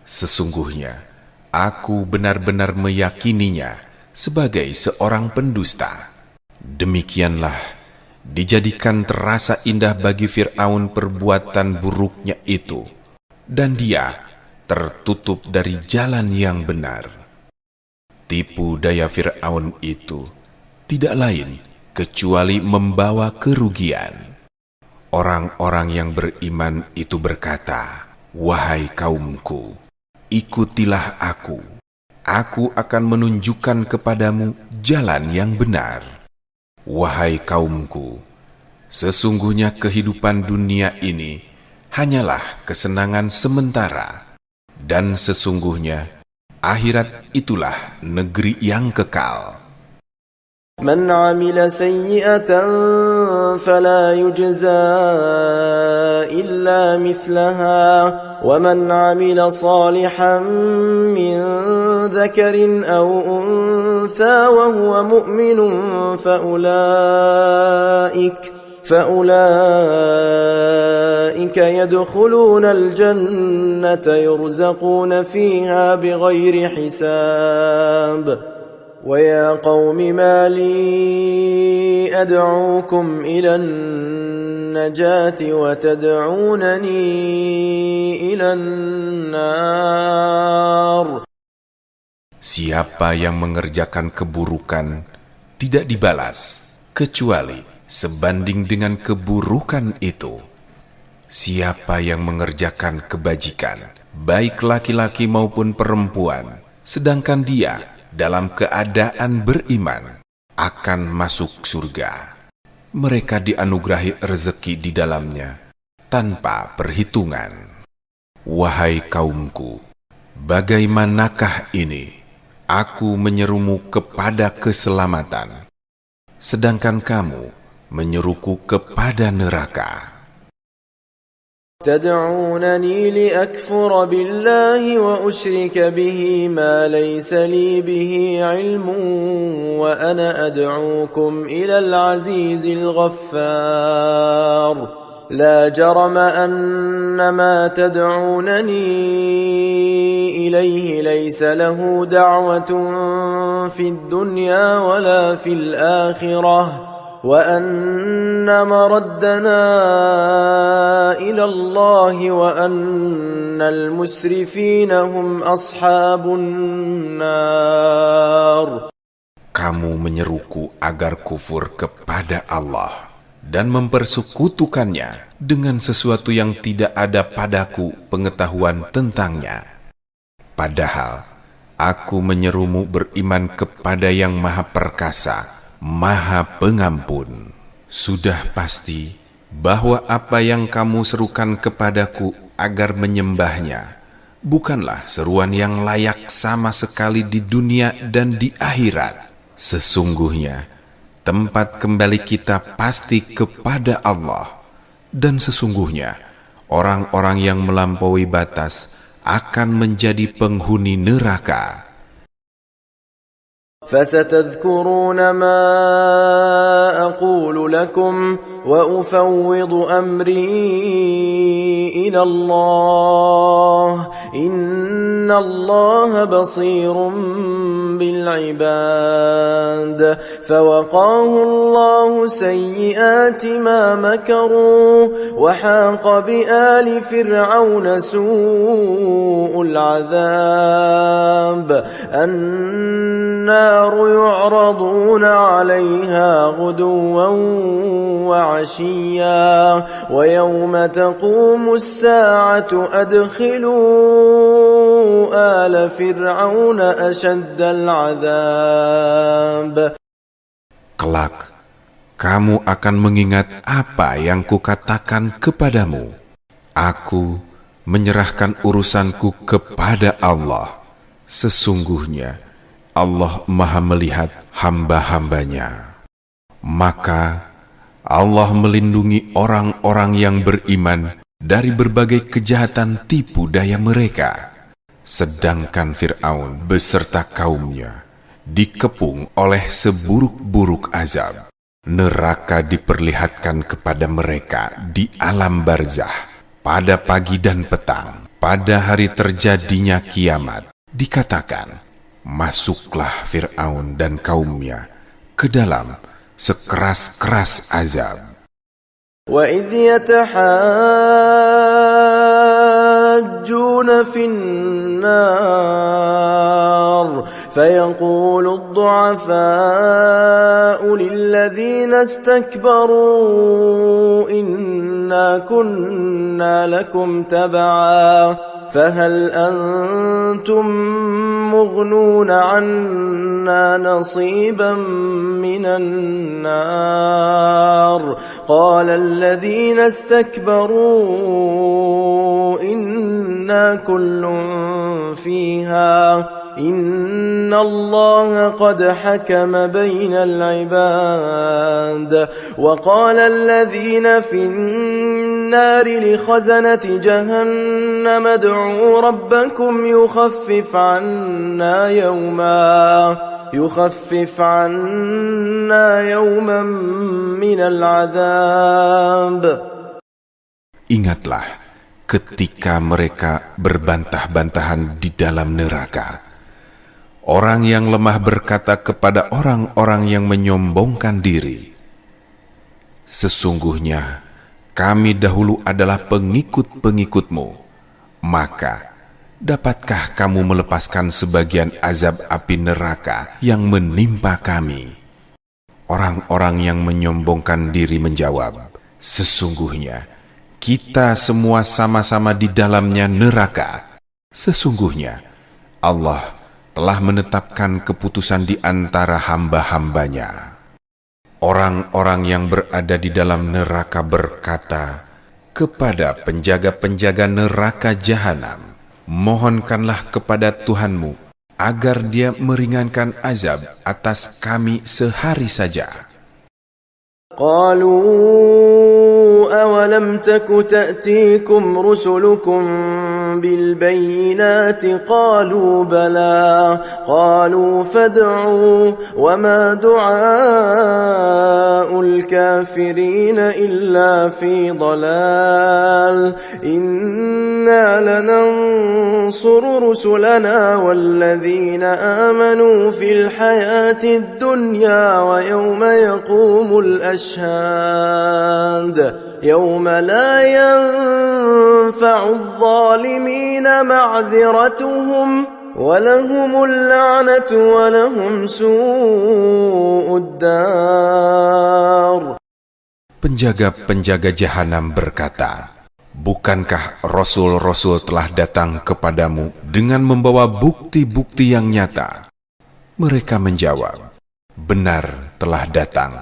Sesungguhnya aku benar-benar meyakininya sebagai seorang pendusta. Demikianlah dijadikan terasa indah bagi Fir'aun perbuatan buruknya itu, dan dia tertutup dari jalan yang benar. Tipu daya Fir'aun itu tidak lain kecuali membawa kerugian. Orang-orang yang beriman itu berkata, "Wahai kaumku, ikutilah aku. Aku akan menunjukkan kepadamu jalan yang benar. Wahai kaumku, sesungguhnya kehidupan dunia ini hanyalah kesenangan sementara, dan sesungguhnya akhirat itulah negeri yang kekal. من عمل سيئة فلا يجزى إلا مثلها ومن عمل صالحا من ذكر أو أنثى وهو مؤمن فأولئك يدخلون الجنة يرزقون فيها بغير حساب. ويا قوم ما لي أدعوكم إلى النجاة وتدعونني إلى النار. Siapa yang mengerjakan keburukan tidak dibalas kecuali sebanding dengan keburukan itu. Siapa yang mengerjakan kebajikan, baik laki-laki maupun perempuan, sedangkan dia dalam keadaan beriman, akan masuk surga. Mereka dianugerahi rezeki di dalamnya tanpa perhitungan. Wahai kaumku, bagaimanakah ini? Aku menyerumu kepada keselamatan, sedangkan kamu menyeruku kepada neraka. تدعونني لأكفر بالله وأشرك به ما ليس لي به علم وأنا أدعوكم إلى العزيز الغفار لا جرم أن ما تدعونني إليه ليس له دعوة في الدنيا ولا في الآخرة وأن مردنا إلى الله وأن المسرفين هم أصحاب النار. Kamu menyeruku agar kufur kepada Allah dan mempersekutukannya dengan sesuatu yang tidak ada padaku pengetahuan tentangnya. Padahal aku menyerumu beriman kepada yang Maha Perkasa, Maha Pengampun. Sudah pasti bahwa apa yang kamu serukan kepadaku agar menyembahnya bukanlah seruan yang layak sama sekali di dunia dan di akhirat. Sesungguhnya tempat kembali kita pasti kepada Allah, dan sesungguhnya orang-orang yang melampaui batas akan menjadi penghuni neraka. فستذكرون ما أقول لكم وأفوض أمري إلى الله إن الله بصير بالعباد فوقاه الله سيئات ما مكروا وحاق بآل فرعون سوء العذاب النار يعرضون عليها غدوا وعشيا ويوم تقوم الساعة أدخلوا آل فرعون أشد العذاب. Kelak, kamu akan mengingat apa yang kukatakan kepadamu. Aku menyerahkan urusanku kepada Allah. Sesungguhnya Allah Maha melihat hamba-hambanya. Maka Allah melindungi orang-orang yang beriman dari berbagai kejahatan tipu daya mereka. Sedangkan Fir'aun beserta kaumnya dikepung oleh seburuk-buruk azab. Neraka diperlihatkan kepada mereka di alam barzah pada pagi dan petang. Pada hari terjadinya kiamat, dikatakan, masuklah Fir'aun dan kaumnya ke dalam sekeras-keras azab. وَإِذْ يَتَحَاجُّونَ فِي النَّارِ فَيَقُولُ الضُّعَفَاءُ لِلَّذِينَ اسْتَكْبَرُوا إِنَّا كُنَّا لَكُمْ تَبَعًا فهل أنتم مغنون عنا نصيبا من النار قال الذين استكبروا إنا كل فيها إن الله قد حكم بين العباد وقال الذين في النار لخزنة جهنم ادعوا ربكم يخفف عنا يوما من العذاب. Ingatlah ketika mereka berbantah-bantahan di dalam neraka. Orang yang lemah berkata kepada orang-orang yang menyombongkan diri, sesungguhnya kami dahulu adalah pengikut-pengikutmu, maka dapatkah kamu melepaskan sebagian azab api neraka yang menimpa kami? Orang-orang yang menyombongkan diri menjawab, sesungguhnya kita semua sama-sama di dalamnya neraka. Sesungguhnya Allah telah menetapkan keputusan di antara hamba-hambanya. Orang-orang yang berada di dalam neraka berkata kepada penjaga-penjaga neraka jahanam, mohonkanlah kepada Tuhanmu agar Dia meringankan azab atas kami sehari saja. قالوا أولم تك تأتيكم رسلكم بالبينات قالوا بلى قالوا فادعوا وما دعاء الكافرين إلا في ضلال إنا لننصر رسلنا والذين آمنوا في الحياة الدنيا ويوم يقوم الأشهاد يوم لا ينفع الظالمين معذرتهم ولهم اللعنة ولهم سوء الدار. Penjaga-penjaga jahanam berkata, bukankah rasul-rasul telah datang kepadamu dengan membawa bukti-bukti yang nyata? Mereka menjawab, benar telah datang.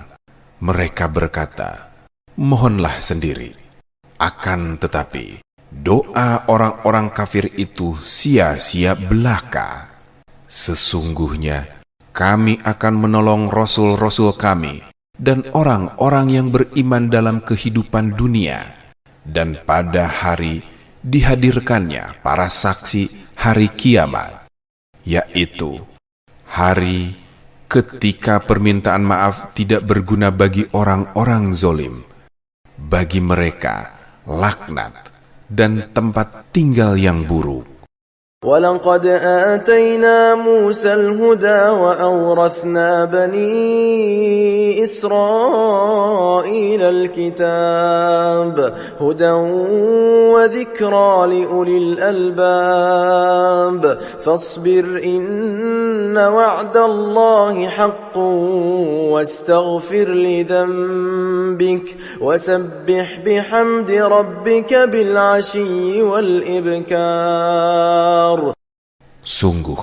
Mereka berkata, mohonlah sendiri. Akan tetapi, doa orang-orang kafir itu sia-sia belaka. Sesungguhnya, kami akan menolong rasul-rasul kami dan orang-orang yang beriman dalam kehidupan dunia. Dan pada hari dihadirkannya para saksi hari kiamat, yaitu hari ketika permintaan maaf tidak berguna bagi orang-orang zolim. Bagi mereka laknat dan tempat tinggal yang buruk. وَلَقَدْ آتَيْنَا مُوسَى الْهُدَى وَأَوْرَثْنَا بَنِي إِسْرَائِيلَ الْكِتَابَ هُدًى وَذِكْرَى لِأُولِي الْأَلْبَابِ فَاصْبِرْ إِنَّ وَعْدَ اللَّهِ حَقٌّ وَاسْتَغْفِرْ لِذَنبِكَ وَسَبِّحْ بِحَمْدِ رَبِّكَ بِالْعَشِيِّ وَالْإِبْكَارِ. Sungguh,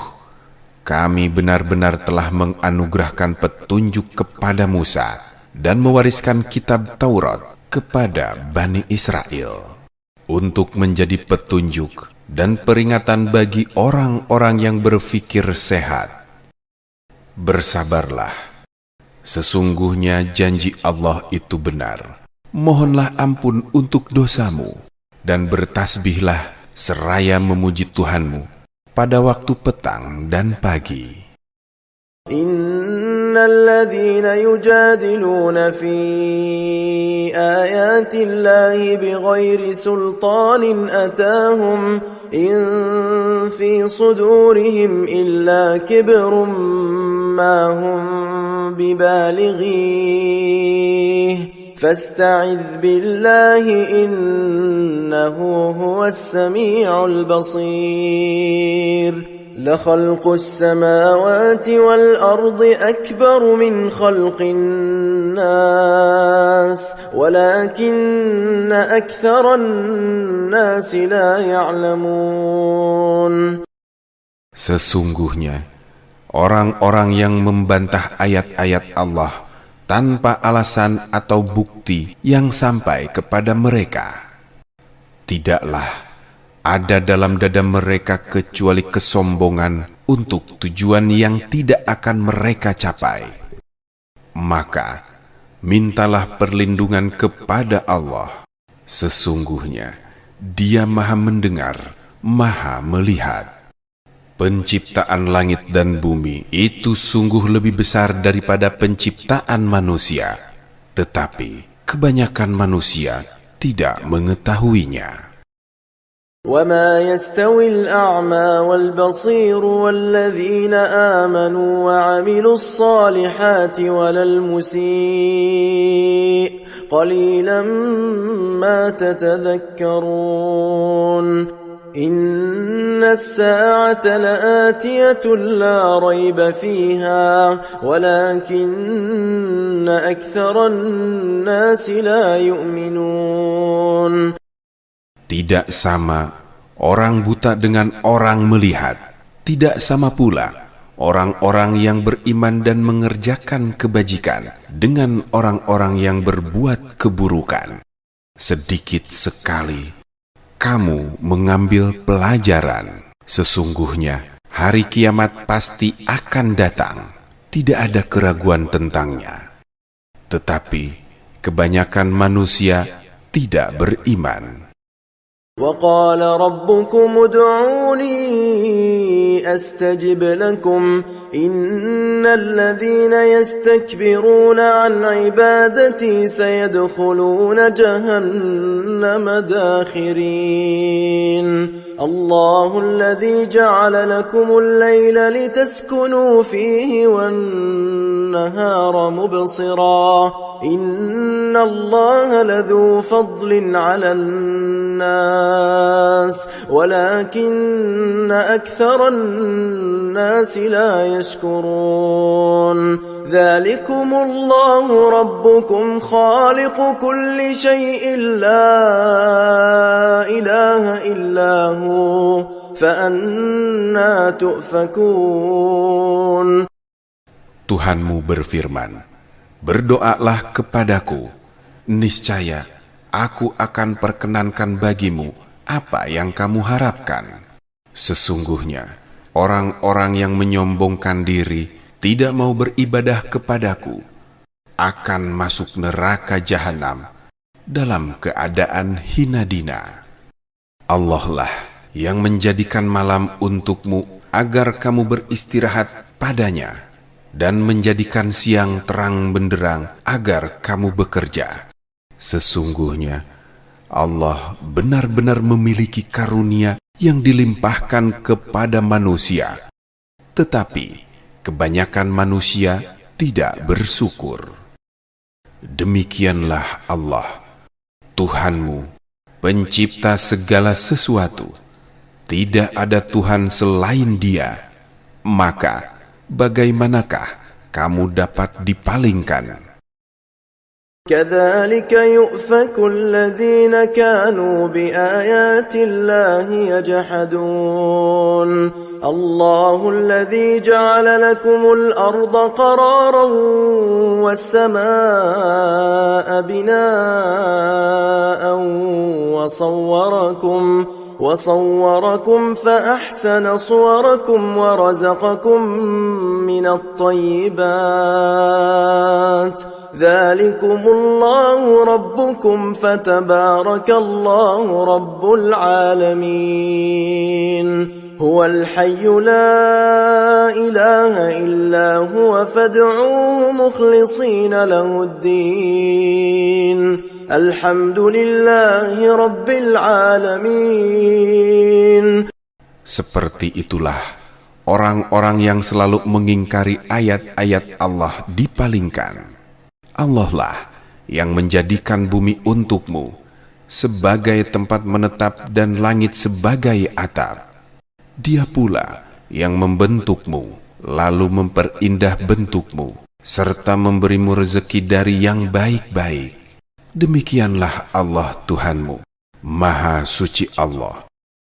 kami benar-benar telah menganugerahkan petunjuk kepada Musa dan mewariskan kitab Taurat kepada Bani Israel untuk menjadi petunjuk dan peringatan bagi orang-orang yang berfikir sehat. Bersabarlah, sesungguhnya janji Allah itu benar. Mohonlah ampun untuk dosamu dan bertasbihlah seraya memuji Tuhanmu pada waktu petang dan pagi. Innal ladzina yujadiluna fi ayati Allahi bighairi sultanin atahum in fi sudurihim illa kibrun ma hum bibalighihi فاستعذ بالله إنه هو السميع البصير لخلق السماوات والأرض أكبر من خلق الناس ولكن أكثر الناس لا يعلمون. Sesungguhnya orang-orang yang membantah ayat-ayat Allah tanpa alasan atau bukti yang sampai kepada mereka, tidaklah ada dalam dada mereka kecuali kesombongan untuk tujuan yang tidak akan mereka capai. Maka mintalah perlindungan kepada Allah. Sesungguhnya Dia Maha Mendengar, Maha Melihat. Penciptaan langit dan bumi itu sungguh lebih besar daripada penciptaan manusia, tetapi kebanyakan manusia tidak mengetahuinya. وَمَا يَسْتَوِي الْأَعْمَى وَالْبَصِيرُ وَالَّذِينَ آمَنُوا وَعَمِلُوا الصَّالِحَاتِ وَلَا الْمُسِيءُ قَلِيلًا مَا تَتَذَكَّرُونَ. إن الساعة لآتية لا ريب فيها ولكن أكثر الناس لا يؤمنون. Tidak sama orang buta dengan orang melihat. Tidak sama pula orang-orang yang beriman dan mengerjakan kebajikan dengan orang-orang yang berbuat keburukan. Sedikit sekali kamu mengambil pelajaran. Sesungguhnya hari kiamat pasti akan datang. Tidak ada keraguan tentangnya. Tetapi kebanyakan manusia tidak beriman. وقال ربكم ادعوني أستجب لكم إن الذين يستكبرون عن عبادتي سيدخلون جهنم داخرين الله الذي جعل لكم الليل لتسكنوا فيه والنهار مبصرا إن الله لذو فضل على الناس ولكن أكثر الناس لا يشكرون ذلكم الله ربكم خالق كل شيء لا إله إلا هو فأنا تؤفكون. Tuhanmu berfirman, berdoalah kepadaku, niscaya aku akan perkenankan bagimu apa yang kamu harapkan. Sesungguhnya, orang-orang yang menyombongkan diri tidak mau beribadah kepadaku akan masuk neraka jahanam dalam keadaan hina dina. Allah lah yang menjadikan malam untukmu agar kamu beristirahat padanya dan menjadikan siang terang benderang agar kamu bekerja. Sesungguhnya Allah benar-benar memiliki karunia yang dilimpahkan kepada manusia, tetapi kebanyakan manusia tidak bersyukur. Demikianlah Allah, Tuhanmu, pencipta segala sesuatu. Tidak ada Tuhan selain Dia. Maka bagaimanakah kamu dapat dipalingkan? كذلك يؤفك الذين كانوا بآيات الله يجحدون الله الذي جعل لكم الأرض قرارا والسماء بناء وصوركم فأحسن صوركم ورزقكم من الطيبات ذلكم الله ربكم فتبارك الله رب العالمين هو الحي لا إله إلا هو فادعوه مخلصين له الدين الحمد لله رب العالمين. Seperti itulah orang-orang yang selalu mengingkari ayat-ayat Allah dipalingkan. Allah lah yang menjadikan bumi untukmu sebagai tempat menetap dan langit sebagai atap. Dia pula yang membentukmu, lalu memperindah bentukmu, serta memberimu rezeki dari yang baik-baik. Demikianlah Allah Tuhanmu, Maha Suci Allah,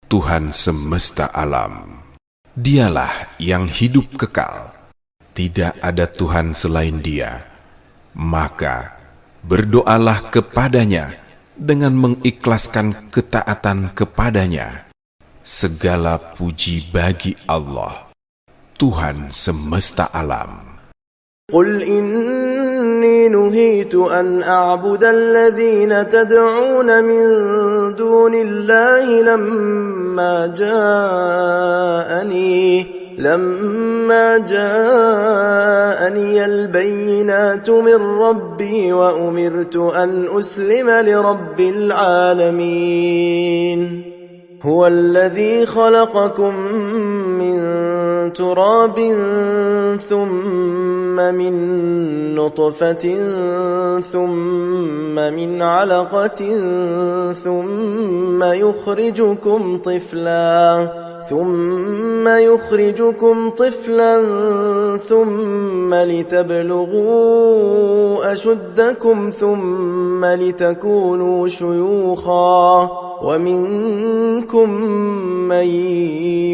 Tuhan semesta alam. Dialah yang hidup kekal, tidak ada Tuhan selain Dia. Maka berdoalah kepadanya dengan mengikhlaskan ketaatan kepadanya. Segala puji bagi Allah, Tuhan semesta alam. Qul inni nuhitu an a'buda alladhina tad'una min dunillahi لما جاءني البينات من ربي وأمرت أن أسلم لرب العالمين هو الذي خلقكم من تراب ثم من نطفة ثم من علقة ثم يخرجكم طفلا ثم لتبلغوا أشدكم ثم لتكونوا شيوخا ومنكم من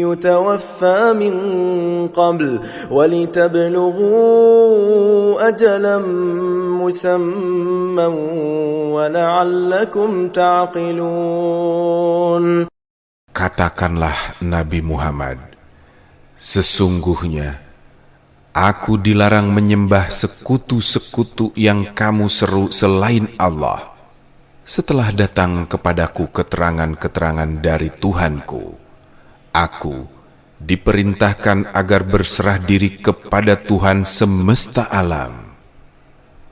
يتوفى من قبل ولتبلغوا أجلا مسمى ولعلكم تعقلون. Katakanlah Nabi Muhammad, sesungguhnya aku dilarang menyembah sekutu-sekutu yang kamu seru selain Allah. setelah datang kepadaku keterangan-keterangan dari Tuhanku, aku diperintahkan agar berserah diri kepada Tuhan semesta alam.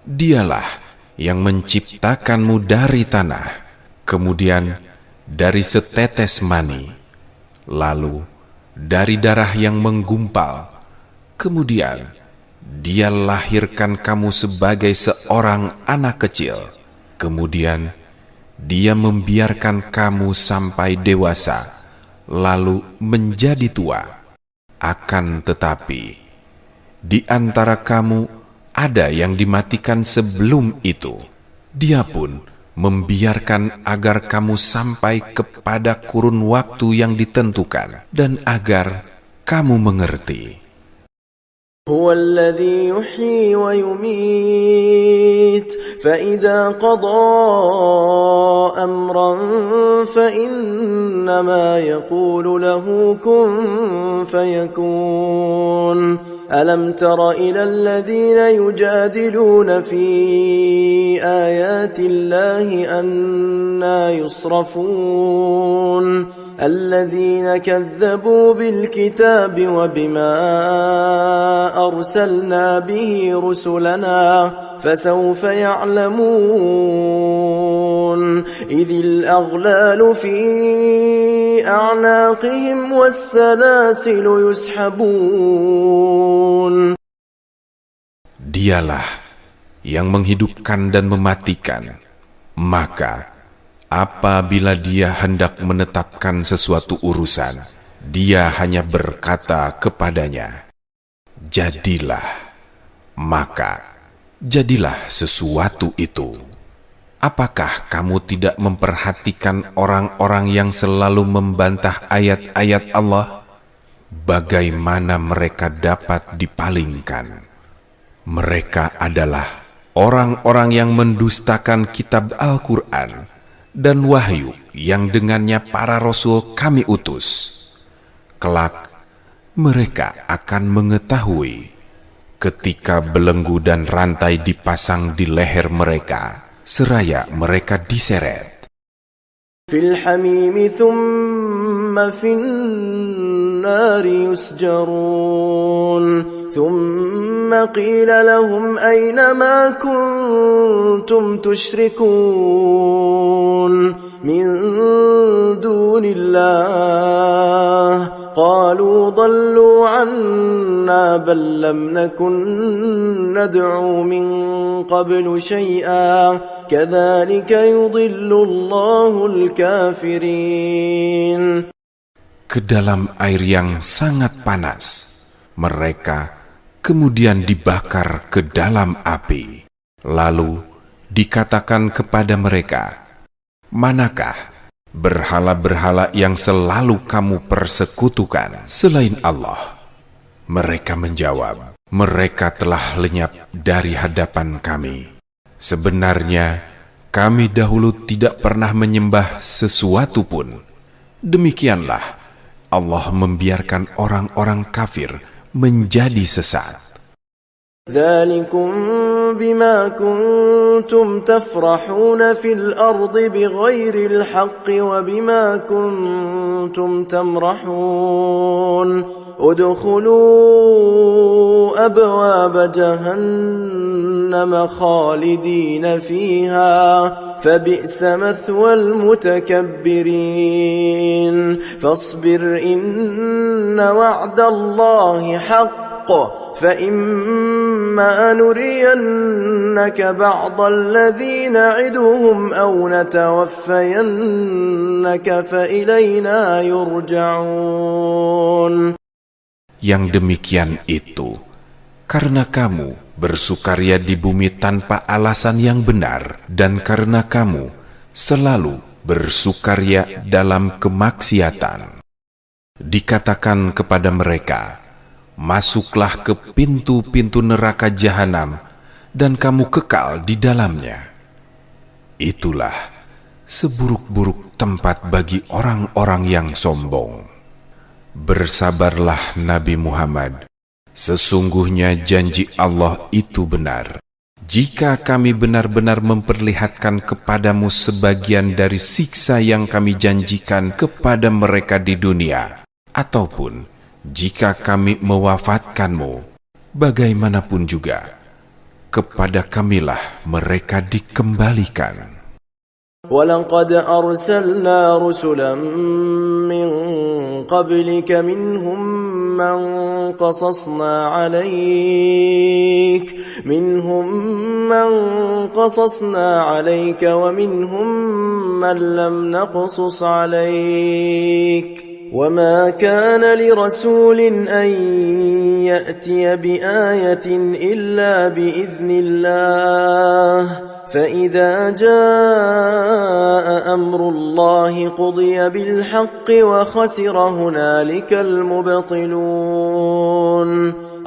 Dialah yang menciptakanmu dari tanah, kemudian dari setetes mani, lalu dari darah yang menggumpal, kemudian Dia lahirkan kamu sebagai seorang anak kecil, kemudian Dia membiarkan kamu sampai dewasa, lalu menjadi tua. Akan tetapi, di antara kamu ada yang dimatikan sebelum itu. Dia pun membiarkan agar kamu sampai kepada kurun waktu yang ditentukan, dan agar kamu mengerti. هو الذي يحيي ويميت فإذا قضى أمرا فإنما يقول له كن فيكون ألم تر إلى الذين يجادلون في آيات الله أنى يصرفون الذين كذبوا بالكتاب وبما أرسلنا به رسلنا فسوف يعلمون إذ الأغلال في أعناقهم والسلاسل يسحبون. Dialah yang menghidupkan dan mematikan, maka apabila Dia hendak menetapkan sesuatu urusan, Dia hanya berkata kepadanya, jadilah, maka jadilah sesuatu itu. Apakah kamu tidak memperhatikan orang-orang yang selalu membantah ayat-ayat Allah? Bagaimana mereka dapat dipalingkan? Mereka adalah orang-orang yang mendustakan kitab Al-Quran dan wahyu yang dengannya para rasul kami utus. Kelak mereka akan mengetahui ketika belenggu dan rantai dipasang di leher mereka, seraya mereka diseret. Fil hamimi thumma fin nari yusjarun thumma qila lahum ayna ma kuntum tushrikun min dunillah قالوا ضلوا عنا بل لم نكن ندعو من قبل شيئا كذلك يضل الله الكافرين. Ke dalam air yang sangat panas, mereka kemudian dibakar ke dalam api. Lalu dikatakan kepada mereka, manakah berhala-berhala yang selalu kamu persekutukan selain Allah? Mereka menjawab, mereka telah lenyap dari hadapan kami. Sebenarnya kami dahulu tidak pernah menyembah sesuatu pun. Demikianlah Allah membiarkan orang-orang kafir menjadi sesat. ذلكم بما كنتم تفرحون في الأرض بغير الحق وبما كنتم تمرحون ادخلوا أبواب جهنم خالدين فيها فبئس مثوى المتكبرين فاصبر إن وعد الله حق فإما نرينك بعض الذي نعدهم أو نتوفينك فإلينا يرجعون. Yang demikian itu karena kamu bersukaria di bumi tanpa alasan yang benar, dan karena kamu selalu bersukaria dalam kemaksiatan. Dikatakan kepada mereka, masuklah ke pintu-pintu neraka jahanam dan kamu kekal di dalamnya. Itulah seburuk-buruk tempat bagi orang-orang yang sombong. Bersabarlah Nabi Muhammad, sesungguhnya janji Allah itu benar. jika kami benar-benar memperlihatkan kepadamu sebagian dari siksa yang kami janjikan kepada mereka di dunia, ataupun jika kami mewafatkanmu, bagaimanapun juga, kepada kamilah mereka dikembalikan. وَلَقَدْ أَرْسَلْنَا رُسُلًا مِّن قَبْلِكَ مِنْهُم مَّن قَصَصْنَا عَلَيْكَ وَمِنْهُم مَّن لَّمْ نَقْصُصْ عَلَيْكَ وَمَا كَانَ لِرَسُولٍ أَن يَأْتِيَ بِآيَةٍ إِلَّا بِإِذْنِ اللَّهِ فَإِذَا جَاءَ أَمْرُ اللَّهِ قُضِيَ بِالْحَقِّ وَخَسِرَ هُنَالِكَ الْمُبْطِلُونَ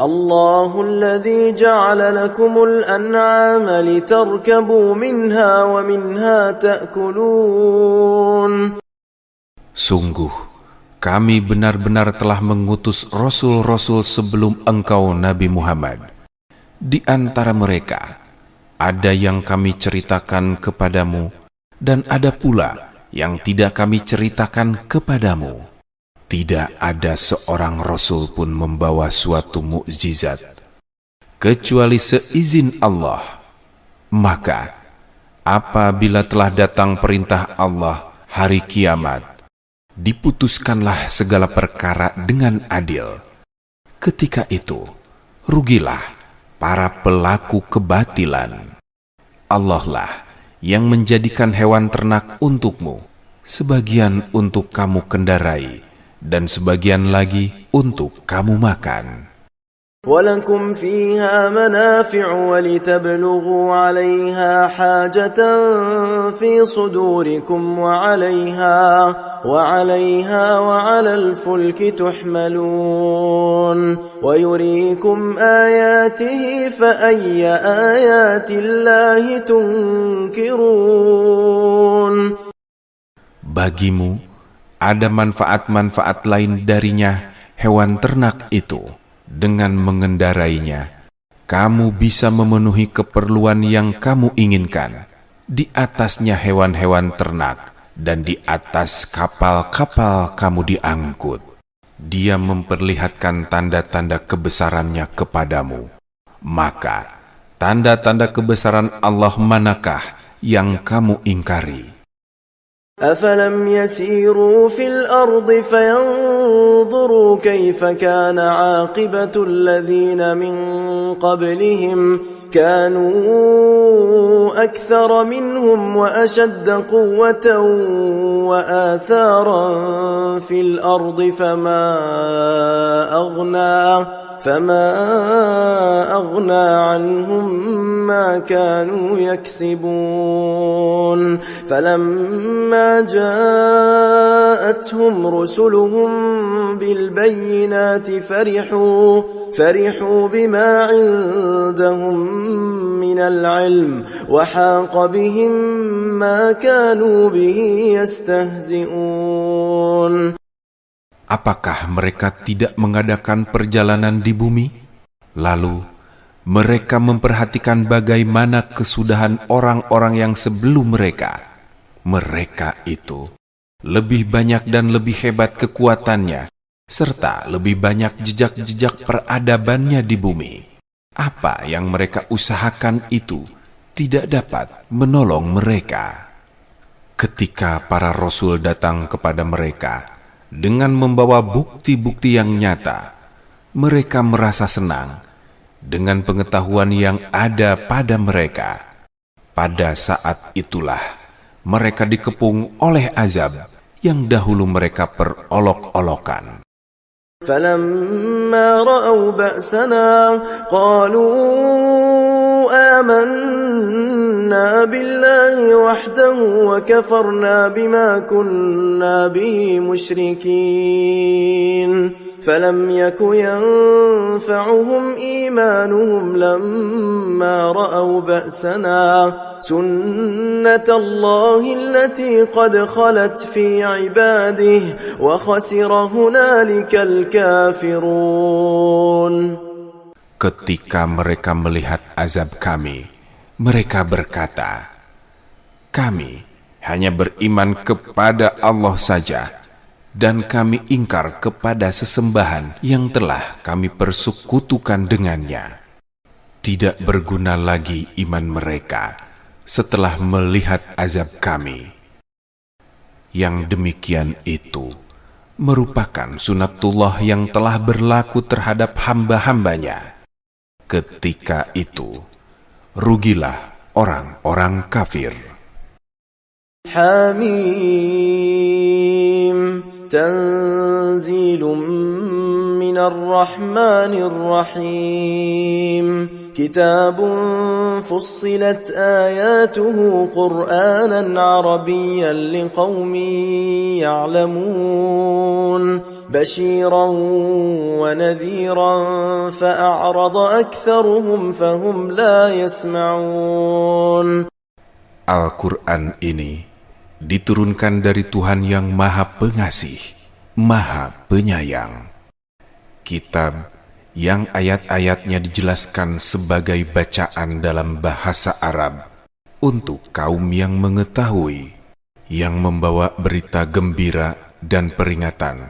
اللَّهُ الَّذِي جَعَلَ لَكُمُ الْأَنْعَامَ لِتَرْكَبُوا مِنْهَا وَمِنْهَا تَأْكُلُونَ. Sungguh, kami benar-benar telah mengutus rasul-rasul sebelum engkau Nabi Muhammad. Di antara mereka ada yang kami ceritakan kepadamu, dan ada pula yang tidak kami ceritakan kepadamu. Tidak ada seorang rasul pun membawa suatu mukjizat, kecuali seizin Allah. Maka, apabila telah datang perintah Allah hari kiamat, diputuskanlah segala perkara dengan adil. Ketika itu, rugilah para pelaku kebatilan. Allah lah yang menjadikan hewan ternak untukmu, sebagian untuk kamu kendarai, dan sebagian lagi untuk kamu makan. وَلَكُمْ فِيهَا مَنَافِعُ وَلِتَبْلُغُوا عَلَيْهَا حَاجَةً فِي صُدُورِكُمْ وَعَلَيْهَا وَعَلَى الْفُلْكِ تُحْمَلُونَ وَيُرِيكُمْ آيَاتِهِ فَأَيَّ آيَاتِ اللَّهِ تُنْكِرُونَ. Bagimu ada manfaat-manfaat lain darinya hewan ternak itu. Dengan mengendarainya, kamu bisa memenuhi keperluan yang kamu inginkan. Di atasnya hewan-hewan ternak, dan di atas kapal-kapal kamu diangkut. Dia memperlihatkan tanda-tanda kebesarannya kepadamu. Maka, tanda-tanda kebesaran Allah manakah yang kamu ingkari? أَفَلَمْ يَسِيرُوا فِي الْأَرْضِ فَيَنْظُرُوا كَيْفَ كَانَ عَاقِبَةُ الَّذِينَ مِنْ قَبْلِهِمْ كَانُوا أَكْثَرَ مِنْهُمْ وَأَشَدَّ قُوَّةً وَآثَارًا فِي الْأَرْضِ فما أغنى عنهم ما كانوا يكسبون فلما جاءتهم رسلهم بالبينات فرحوا بما عندهم من العلم وحاق بهم ما كانوا به يستهزئون. Apakah mereka tidak mengadakan perjalanan di bumi? Lalu, mereka memperhatikan bagaimana kesudahan orang-orang yang sebelum mereka. Mereka itu lebih banyak dan lebih hebat kekuatannya, serta lebih banyak jejak-jejak peradabannya di bumi. Apa yang mereka usahakan itu tidak dapat menolong mereka. Ketika para rasul datang kepada mereka dengan membawa bukti-bukti yang nyata, mereka merasa senang dengan pengetahuan yang ada pada mereka. Pada saat itulah mereka dikepung oleh azab yang dahulu mereka perolok-olokan. فَلَمَّا رَأَوْا بَأْسَنَا قَالُوا آمَنَّا بِاللَّهِ وَحْدَهُ وَكَفَرْنَا بِمَا كُنَّا بِهِ مُشْرِكِينَ فَلَمْ يَكُ يَنفَعُهُمْ إِيمَانُهُمْ لَمَّا رَأَوْا بَأْسَنَا سُنَّةَ اللَّهِ الَّتِي قَدْ خَلَتْ فِي عِبَادِهِ وَخَسِرَ هُنَالِكَ الْكَافِرُونَ. Ketika mereka melihat azab kami, Mereka berkata, kami hanya beriman kepada Allah saja, dan kami ingkar kepada sesembahan yang telah kami persekutukan dengannya. Tidak berguna lagi iman mereka setelah melihat azab kami. Yang demikian itu merupakan sunatullah yang telah berlaku terhadap hamba-hambanya. Ketika itu, rugilah orang-orang kafir. Hamim, tanzilun minar rahmanir rahim. كتاب فصلت آياته قرآنا عربيا لقوم يعلمون بشيرا ونذيرا فأعرض أكثرهم فهم لا يسمعون. Al-Quran ini diturunkan dari Tuhan yang Maha Pengasih, Maha Penyayang. Kitab yang ayat-ayatnya dijelaskan sebagai bacaan dalam bahasa Arab untuk kaum yang mengetahui, yang membawa berita gembira dan peringatan.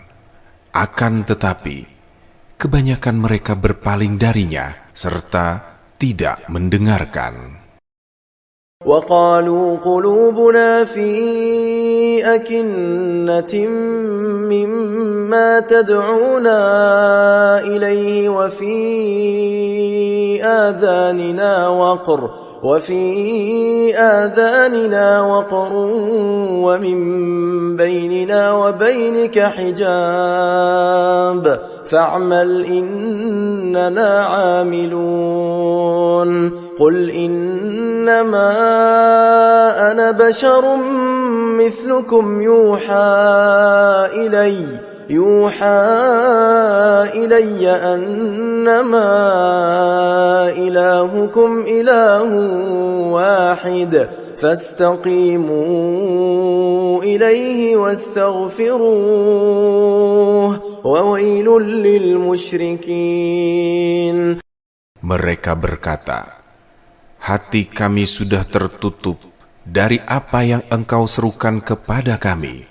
Akan tetapi, kebanyakan mereka berpaling darinya serta tidak mendengarkan. وقالوا قلوبنا في أكنة مما تدعونا إليه وفي آذاننا وقر ومن بيننا وبينك حجاب فاعمل إننا عاملون. قل إنما أنا بشر مثلكم يوحى إلي أنما إلهكم إله واحد فاستقيموا إليه واستغفروه وويل للمشركين. Mereka berkata, hati kami sudah tertutup dari apa yang engkau serukan kepada kami.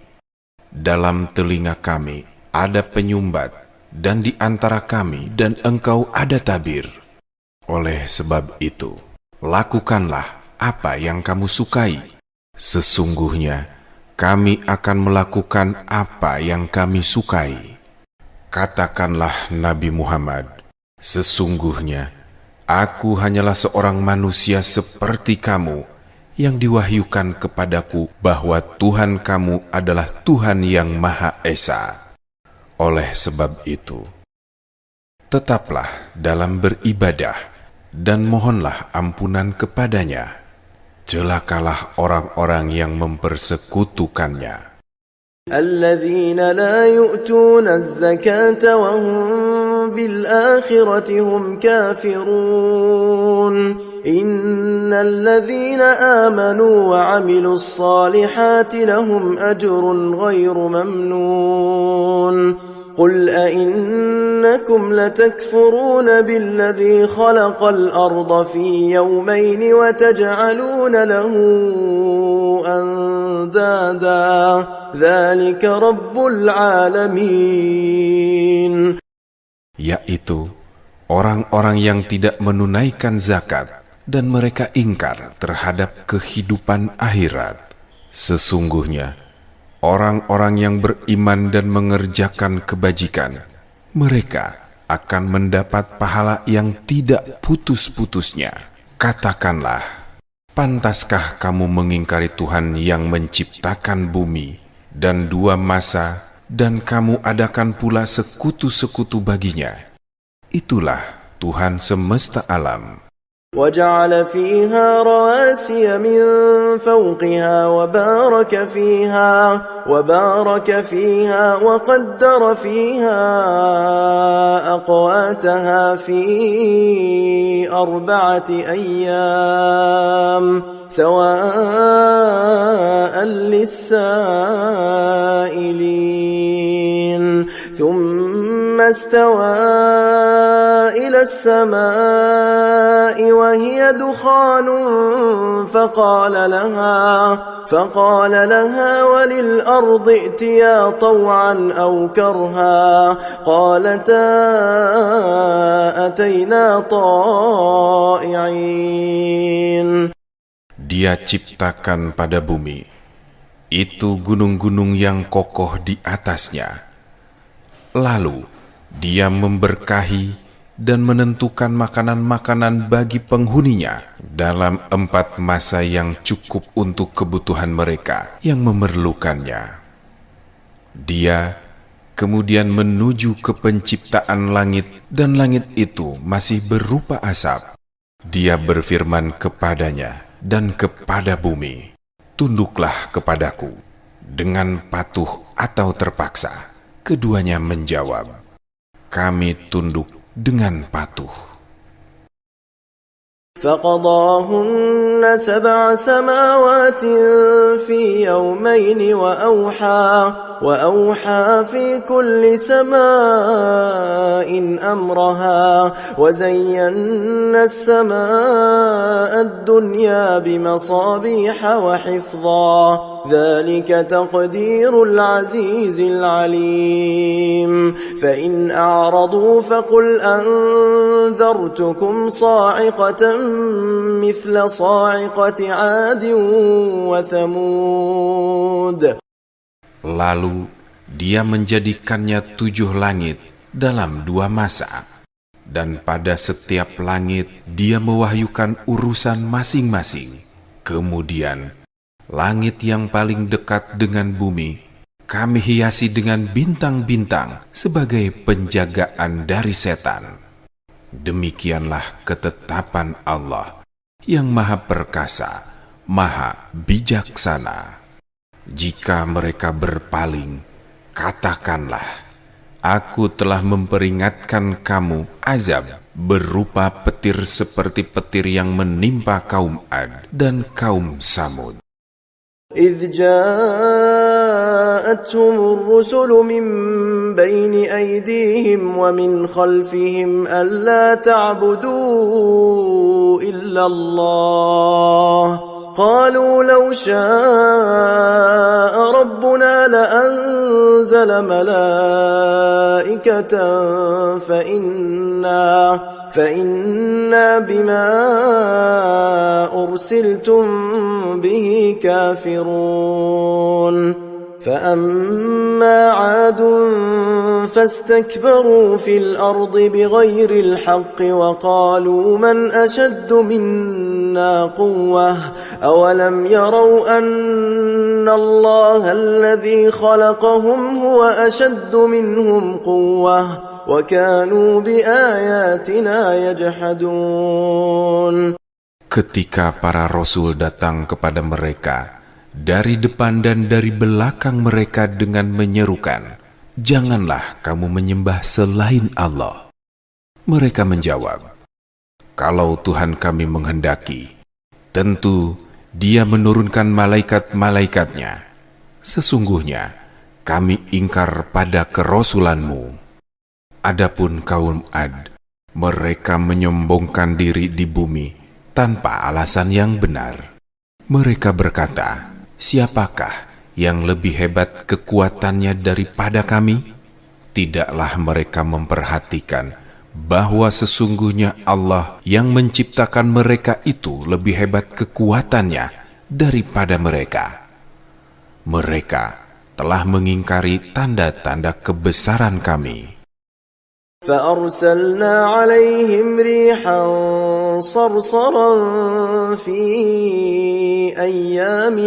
Dalam telinga kami ada penyumbat, dan di antara kami dan engkau ada tabir. Oleh sebab itu, lakukanlah apa yang kamu sukai. Sesungguhnya, kami akan melakukan apa yang kami sukai. Katakanlah Nabi Muhammad, sesungguhnya, aku hanyalah seorang manusia seperti kamu, yang diwahyukan kepadaku bahwa Tuhan kamu adalah Tuhan yang Maha Esa. Oleh sebab itu, tetaplah dalam beribadah dan mohonlah ampunan kepadanya. Celakalah orang-orang yang mempersekutukannya. الذين لا يؤتون الزكاة وهم بالآخرة هم كافرون. إن الذين آمنوا وعملوا الصالحات لهم أجر غير ممنون. قل أئنكم لتكفرون بالذي خلق الأرض في يومين وتجعلون له أندادا ذلك رب العالمين. Yaitu orang-orang yang tidak menunaikan zakat dan mereka ingkar terhadap kehidupan akhirat. Sesungguhnya orang-orang yang beriman dan mengerjakan kebajikan, mereka akan mendapat pahala yang tidak putus-putusnya. Katakanlah, pantaskah kamu mengingkari Tuhan yang menciptakan bumi dan dua masa, dan kamu adakan pula sekutu-sekutu baginya? Itulah Tuhan semesta alam. وجعل فيها رواسي من فوقها وبارك فيها وقدر فيها أقواتها في 4 أيام سواء للسائلين. ثم استوى إلى السماء وهي دخان فقال لها وللأرض ائتيا طوعا أو كرها قالتا أتينا طائعين. Dia ciptakan pada bumi itu gunung-gunung yang kokoh di atasnya. Lalu dia memberkahi dan menentukan makanan-makanan bagi penghuninya dalam 4 masa yang cukup untuk kebutuhan mereka yang memerlukannya. Dia kemudian menuju ke penciptaan langit, dan langit itu masih berupa asap. Dia berfirman kepadanya dan kepada bumi, "Tunduklah kepadaku," dengan patuh atau terpaksa. Keduanya menjawab, "Kami tunduk dengan patuh." فقضاهن 7 سماوات في يومين وأوحى في كل سماء أمرها وزينا السماء الدنيا بمصابيح وحفظا ذلك تقدير العزيز العليم فإن أعرضوا فقل أنذرتكم صاعقة مثل صاعقة عاد وثمود. Lalu dia menjadikannya 7 langit dalam 2 masa, dan pada setiap langit dia mewahyukan urusan masing-masing. Kemudian langit yang paling dekat dengan bumi kami hiasi dengan bintang-bintang sebagai penjagaan dari setan. Demikianlah ketetapan Allah yang Maha Perkasa, Maha Bijaksana. Jika mereka berpaling, katakanlah, "Aku telah memperingatkan kamu azab berupa petir seperti petir yang menimpa kaum Ad dan kaum Samud." إذ جاءتهم الرسل من بين أيديهم ومن خلفهم ألا تعبدوا إلا الله قالوا لو شاء ربنا لأنزل ملائكة فإنا بما أرسلتم به كافرون فأما عاد فاستكبروا في الأرض بغير الحق وقالوا من أشد منا قوة أولم يروا أن الله الذي خلقهم هو أشد منهم قوة وكانوا بآياتنا يجحدون. Ketika para rasul datang kepada mereka dari depan dan dari belakang mereka dengan menyerukan, "Janganlah kamu menyembah selain Allah." Mereka menjawab, "Kalau Tuhan kami menghendaki, tentu Dia menurunkan malaikat-malaikatnya. Sesungguhnya kami ingkar pada kerasulanmu." Adapun kaum Ad, mereka menyombongkan diri di bumi tanpa alasan yang benar. Mereka berkata, "Siapakah yang lebih hebat kekuatannya daripada kami?" Tidaklah mereka memperhatikan bahwa sesungguhnya Allah yang menciptakan mereka itu lebih hebat kekuatannya daripada mereka. Mereka telah mengingkari tanda-tanda kebesaran kami. فأرسلنا عليهم ريحا صرصرا في أيام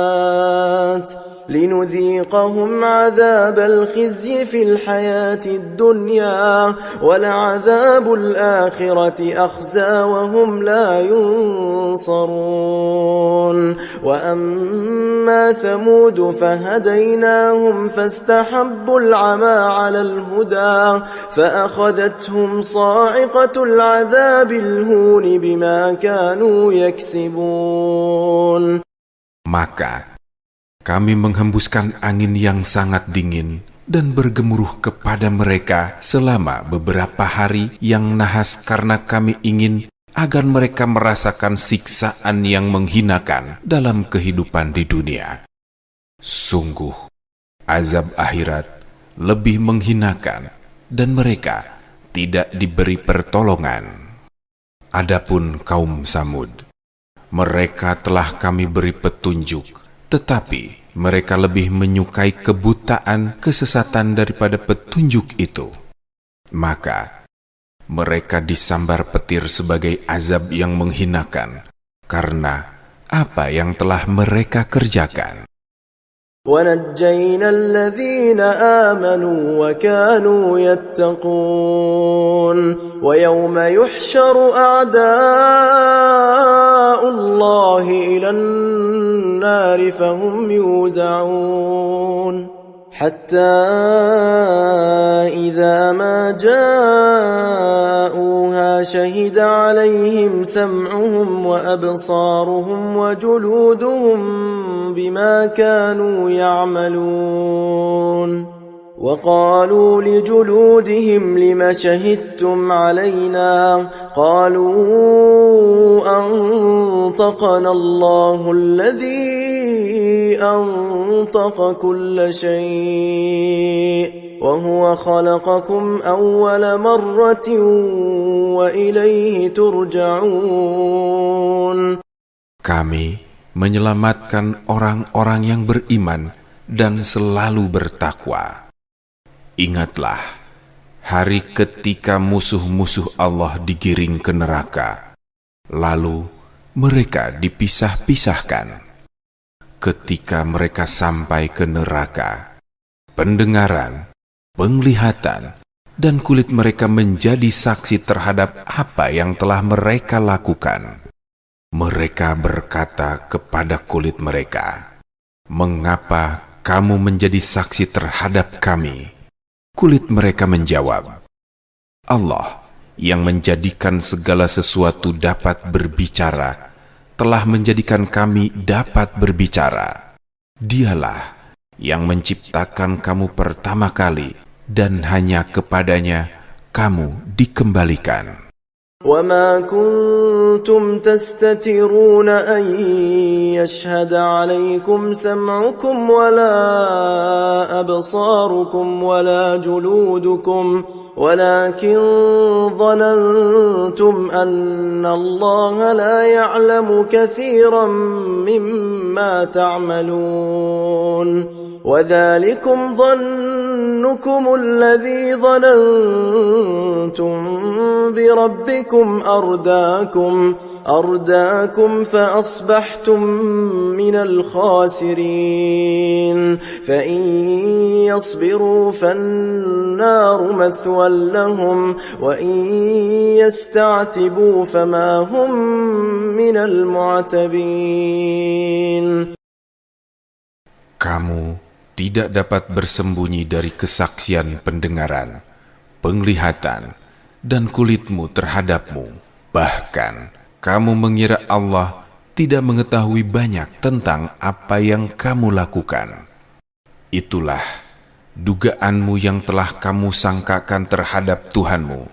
نحسات لنذيقهم عذاب الخزي في الحياة الدنيا ولعذاب الآخرة أخزى وهم لا ينصرون. وأما ثمود فهديناهم فاستحبوا العمى على الهدى فأخذتهم صاعقة العذاب الهون بما كانوا يكسبون. Maka kami menghembuskan angin yang sangat dingin dan bergemuruh kepada mereka selama beberapa hari yang nahas karena kami ingin agar mereka merasakan siksaan yang menghinakan dalam kehidupan di dunia. Sungguh, azab akhirat lebih menghinakan dan mereka tidak diberi pertolongan. Adapun kaum Samud, mereka telah kami beri petunjuk, tetapi mereka lebih menyukai kebutaan kesesatan daripada petunjuk itu. Maka mereka disambar petir sebagai azab yang menghinakan karena apa yang telah mereka kerjakan. وَنَجَّيْنَا الَّذِينَ آمَنُوا وَكَانُوا يَتَّقُونَ وَيَوْمَ يُحْشَرُ أَعْدَاءُ اللَّهِ إِلَى النَّارِ فَهُمْ يُوزَعُونَ حَتَّى إِذَا مَا جَاءُوهَا شَهِدَ عَلَيْهِمْ سَمْعُهُمْ وَأَبْصَارُهُمْ وَجُلُودُهُمْ بما كانوا يعملون وقالوا لجلودهم لم شهدتم علينا قالوا أنطقنا الله الذي أنطق كل شيء وهو خلقكم أول مرة وإليه ترجعون. Kami menyelamatkan orang-orang yang beriman dan selalu bertakwa. Ingatlah hari ketika musuh-musuh Allah digiring ke neraka, lalu mereka dipisah-pisahkan. Ketika mereka sampai ke neraka, pendengaran, penglihatan, dan kulit mereka menjadi saksi terhadap apa yang telah mereka lakukan. Mereka berkata kepada kulit mereka, "Mengapa kamu menjadi saksi terhadap kami?" Kulit mereka menjawab, "Allah yang menjadikan segala sesuatu dapat berbicara, telah menjadikan kami dapat berbicara. Dialah yang menciptakan kamu pertama kali, dan hanya kepadanya kamu dikembalikan." وَمَا كُنْتُمْ تَسْتَتِرُونَ أَنْ يَشْهَدَ عَلَيْكُمْ سَمْعُكُمْ وَلَا أَبْصَارُكُمْ وَلَا جُلُودُكُمْ وَلَكِنْ ظَنَنْتُمْ أَنَّ اللَّهَ لَا يَعْلَمُ كَثِيرًا مِّمَّا تَعْمَلُونَ وَذَلِكُمْ ظَنُّكُمُ الَّذِي ظَنَنْتُمْ بربكم أرداكم فأصبحتم من الخاسرين فإن يصبروا فالنار مثوى لهم وإن يستعتبوا فما هم من المعتبين. Kamu tidak dapat bersembunyi dari kesaksian pendengaran, penglihatan, dan kulitmu terhadapmu. Bahkan kamu mengira Allah tidak mengetahui banyak tentang apa yang kamu lakukan. Itulah dugaanmu yang telah kamu sangkakan terhadap Tuhanmu.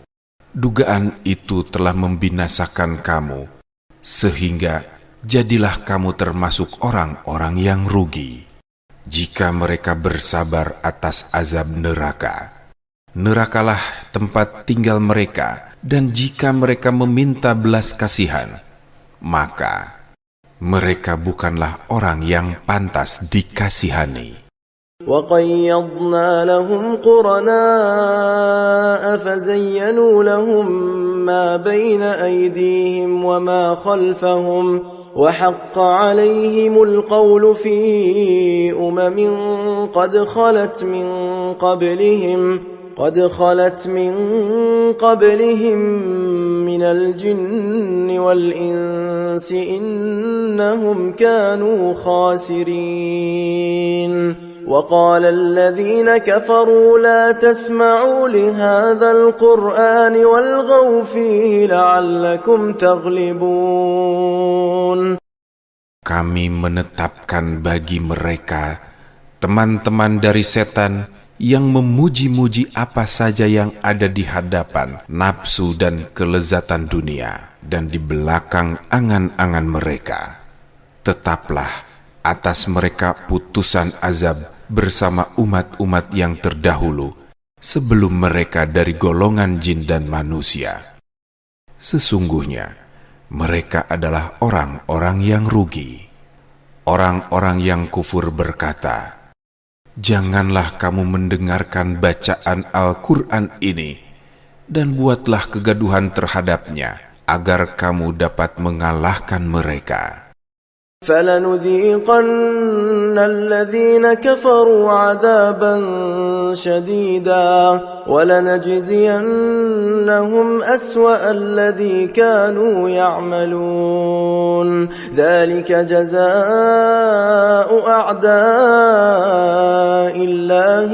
Dugaan itu telah membinasakan kamu, sehingga jadilah kamu termasuk orang-orang yang rugi. Jika mereka bersabar atas azab neraka, nerakalah tempat tinggal mereka, dan jika mereka meminta belas kasihan, maka mereka bukanlah orang yang pantas dikasihani. وَقَيَّضْنَا لَهُمْ قُرَنَاءَ فَزَيَّنُوا لَهُم مَّا بَيْنَ أَيْدِيهِمْ وَمَا خَلْفَهُمْ وَحَقَّ عَلَيْهِمُ الْقَوْلُ فِي أُمَمٍ قَدْ خَلَتْ مِن قَبْلِهِمْ مِنَ الْجِنِّ وَالْإِنسِ إِنَّهُمْ كَانُوا خَاسِرِينَ. وَقَالَ الَّذِينَ كَفَرُوا لَا تَسْمَعُوا لِهَذَا الْقُرْآنِ وَالْغَوْا فِيهِ لَعَلَّكُمْ تَغْلِبُونَ. Kami menetapkan bagi mereka teman-teman dari setan yang memuji-muji apa saja yang ada di hadapan nafsu dan kelezatan dunia dan di belakang angan-angan mereka. Tetaplah atas mereka putusan azab bersama umat-umat yang terdahulu sebelum mereka dari golongan jin dan manusia. Sesungguhnya mereka adalah orang-orang yang rugi. Orang-orang yang kufur berkata, "Janganlah kamu mendengarkan bacaan Al-Quran ini, dan buatlah kegaduhan terhadapnya, agar kamu dapat mengalahkan mereka." فَلَنُذِيقَنَّ الَّذِينَ كَفَرُوا عَذَابًا شَدِيدًا وَلَنَجْزِيَنَّهُمْ أَسْوَأَ الَّذِي كَانُوا يَعْمَلُونَ ذَلِكَ جَزَاءُ أَعْدَاءِ اللَّهِ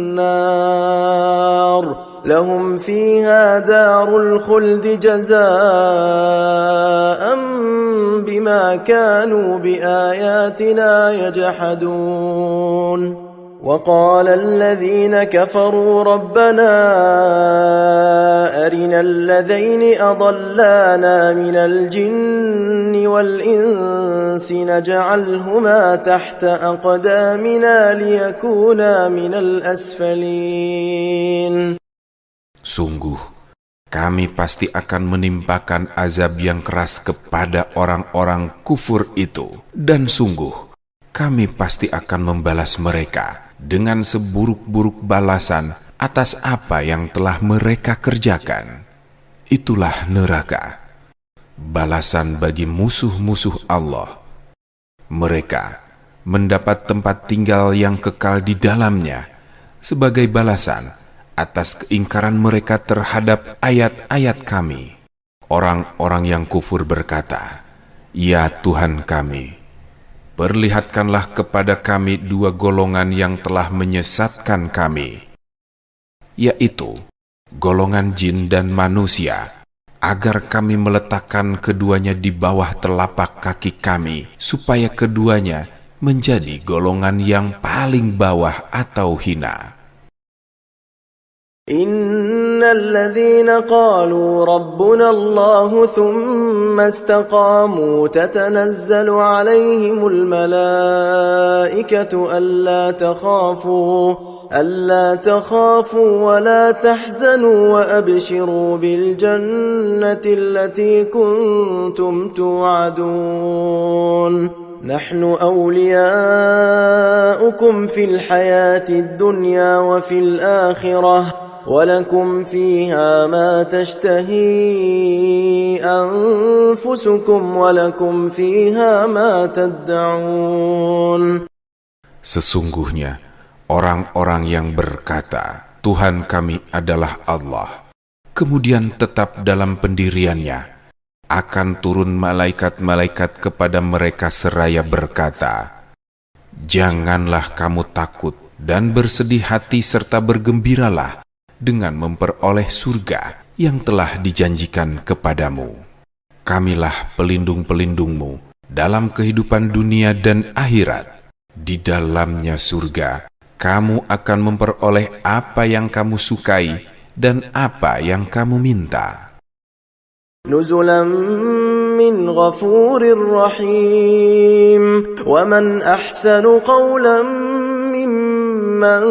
النَّارُ لَهُمْ فِيهَا دَارُ الْخُلْدِ جَزَاءً بما كانوا بآياتنا يجحدون وقال الذين كفروا ربنا أرنا الذين أضلانا من الجن والإنس نجعلهما تحت أقدامنا ليكونا من الأسفلين. Sungguh, kami pasti akan menimpakan azab yang keras kepada orang-orang kufur itu. Dan sungguh, kami pasti akan membalas mereka dengan seburuk-buruk balasan atas apa yang telah mereka kerjakan. Itulah neraka, balasan bagi musuh-musuh Allah. Mereka mendapat tempat tinggal yang kekal di dalamnya sebagai balasan atas keingkaran mereka terhadap ayat-ayat kami. Orang-orang yang kufur berkata, "Ya Tuhan kami, perlihatkanlah kepada kami dua golongan yang telah menyesatkan kami, yaitu golongan jin dan manusia, agar kami meletakkan keduanya di bawah telapak kaki kami, supaya keduanya menjadi golongan yang paling bawah atau hina." إن الذين قالوا ربنا الله ثم استقاموا تتنزل عليهم الملائكة ألا تخافوا ولا تحزنوا وأبشروا بالجنة التي كنتم توعدون نحن أولياؤكم في الحياة الدنيا وفي الآخرة ولكم فيها ما تشتهي أنفسكم ولكم فيها ما تدعون. Sesungguhnya orang-orang yang berkata, "Tuhan kami adalah Allah," kemudian tetap dalam pendiriannya, akan turun malaikat-malaikat kepada mereka seraya berkata, "Janganlah kamu takut dan bersedih hati serta bergembiralah dengan memperoleh surga yang telah dijanjikan kepadamu. Kamilah pelindung-pelindungmu dalam kehidupan dunia dan akhirat. Di dalamnya surga, kamu akan memperoleh apa yang kamu sukai dan apa yang kamu minta." Nuzulan min ghafurir rahim. Wa man ahsanu qawlan mimman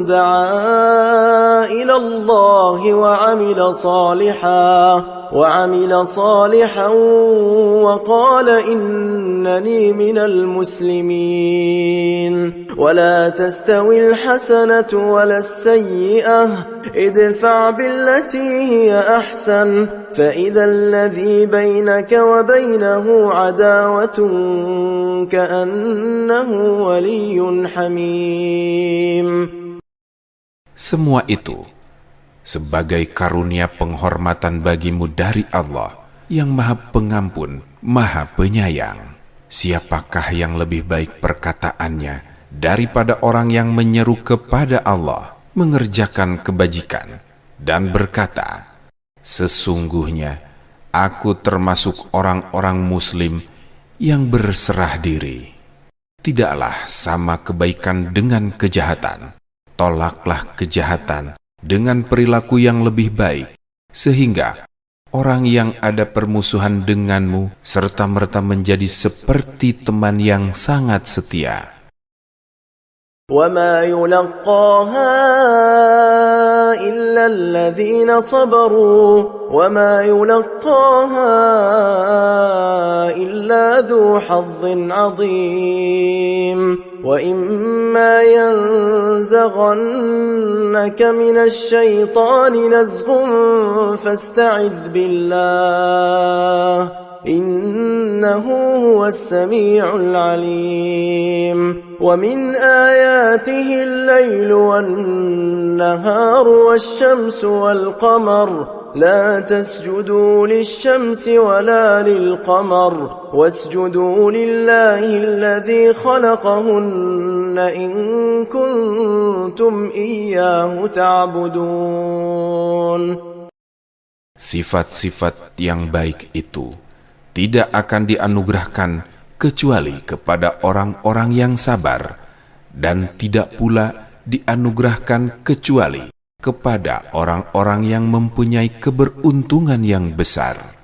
da'a ila Allah wa amila salihan wa qala innani minal muslimin. ولا تستوي الحسنة ولا السيئة ادفع بالتي هي أحسن فإذا الذي بينك وبينه عداوة كأنه ولي حميم. Semua itu sebagai karunia penghormatan bagimu dari Allah yang Maha Pengampun, Maha Penyayang. Siapakah yang lebih baik perkataannya daripada orang yang menyeru kepada Allah, mengerjakan kebajikan, dan berkata, "Sesungguhnya aku termasuk orang-orang muslim yang berserah diri." Tidaklah sama kebaikan dengan kejahatan. tolaklah kejahatan dengan perilaku yang lebih baik, sehingga orang yang ada permusuhan denganmu serta-merta menjadi seperti teman yang sangat setia. وَمَا يُلَقَّاهَا إِلَّا الَّذِينَ صَبَرُوا وَمَا يُلَقَّاهَا إِلَّا ذُو حَظٍّ عَظِيمٍ وَإِمَّا يَنزَغَنَّكَ مِنَ الشَّيْطَانِ نَزْغٌ فَاسْتَعِذْ بِاللَّهِ إِنَّهُ هُوَ السَّمِيعُ الْعَلِيمُ وَمِنْ آيَاتِهِ اللَّيْلُ وَالنَّهَارُ وَالشَّمْسُ وَالْقَمَرُ لَا تَسْجُدُوا لِلشَّمْسِ وَلَا لِلْقَمَرِ وَاسْجُدُوا لِلَّهِ الَّذِي خَلَقَهُنَّ إِن كُنتُمْ إِيَّاهُ تَعْبُدُونَ. Sifat-sifat yang baik itu tidak akan dianugerahkan kecuali kepada orang-orang yang sabar, dan tidak pula dianugerahkan kecuali kepada orang-orang yang mempunyai keberuntungan yang besar.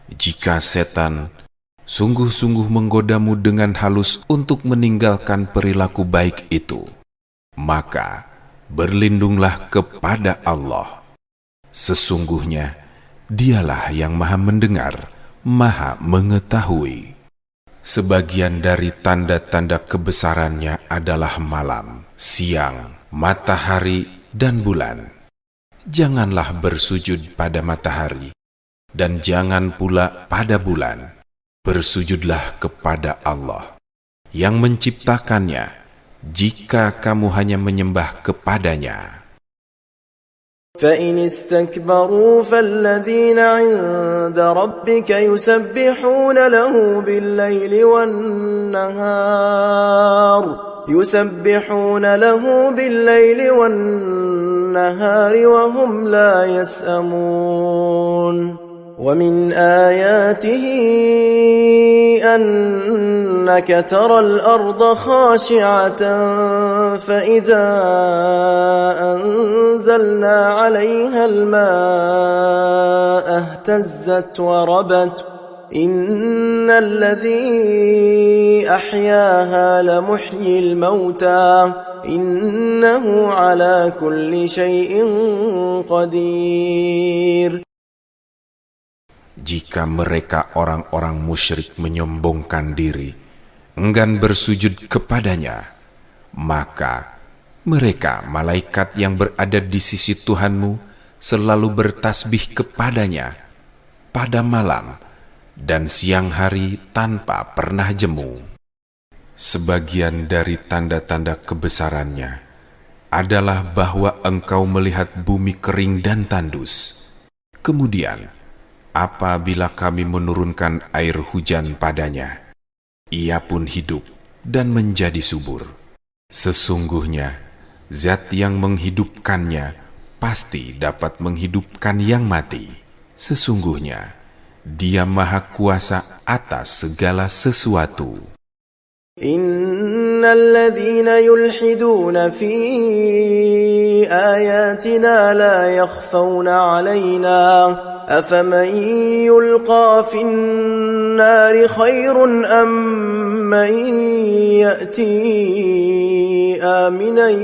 Jika setan sungguh-sungguh menggodamu dengan halus untuk meninggalkan perilaku baik itu, maka berlindunglah kepada Allah. Sesungguhnya Dialah yang Maha Mendengar, Maha Mengetahui. Sebagian dari tanda-tanda kebesarannya adalah malam, siang, matahari, dan bulan. Janganlah bersujud pada matahari, dan jangan pula pada bulan. Bersujudlah kepada Allah yang menciptakannya, jika kamu hanya menyembah kepadanya. فَإِنِ اسْتَكْبَرُوا فَالَّذِينَ عِندَ رَبِّكَ يُسَبِّحُونَ لَهُ بِاللَّيْلِ وَالنَّهَارِ وَهُمْ لَا يَسْأَمُونَ وَمِنْ آيَاتِهِ أَنَّكَ تَرَى الْأَرْضَ خَاشِعَةً فَإِذَا أَنزَلْنَا عَلَيْهَا الْمَاءَ اهْتَزَّتْ وَرَبَتْ إِنَّ الَّذِي أَحْيَاهَا لَمُحْيِي الْمَوْتَى إِنَّهُ عَلَى كُلِّ شَيْءٍ قَدِيرٌ. Jika mereka orang-orang musyrik menyombongkan diri, enggan bersujud kepadanya, maka mereka malaikat yang berada di sisi Tuhanmu selalu bertasbih kepadanya pada malam dan siang hari tanpa pernah jemu. Sebagian dari tanda-tanda kebesarannya adalah bahwa engkau melihat bumi kering dan tandus. Kemudian apabila kami menurunkan air hujan padanya, ia pun hidup dan menjadi subur. Sesungguhnya, Zat yang menghidupkannya pasti dapat menghidupkan yang mati. Sesungguhnya, Dia Maha Kuasa atas segala sesuatu. Innal ladzina yulhiduna fi ayatina la yakhfawna 'alaina afaman yulqa fin nari khairun am man ya'ti aminan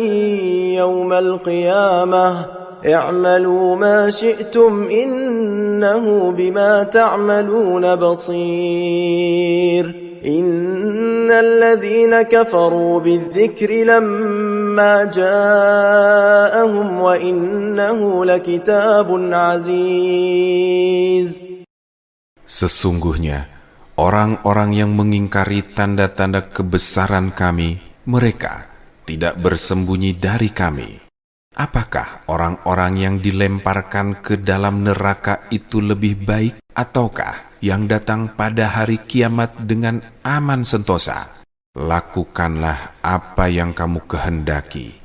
yawmal qiyamah i'malu ma syi'tum innahu bima ta'maluna basir. إن الذين كفروا بالذكر لما جاءهم وإنه لكتاب عزيز. Sesungguhnya orang-orang yang mengingkari tanda-tanda kebesaran kami, mereka tidak bersembunyi dari kami. Apakah orang-orang yang dilemparkan ke dalam neraka itu lebih baik, ataukah yang datang pada hari kiamat dengan aman sentosa? Lakukanlah apa yang kamu kehendaki.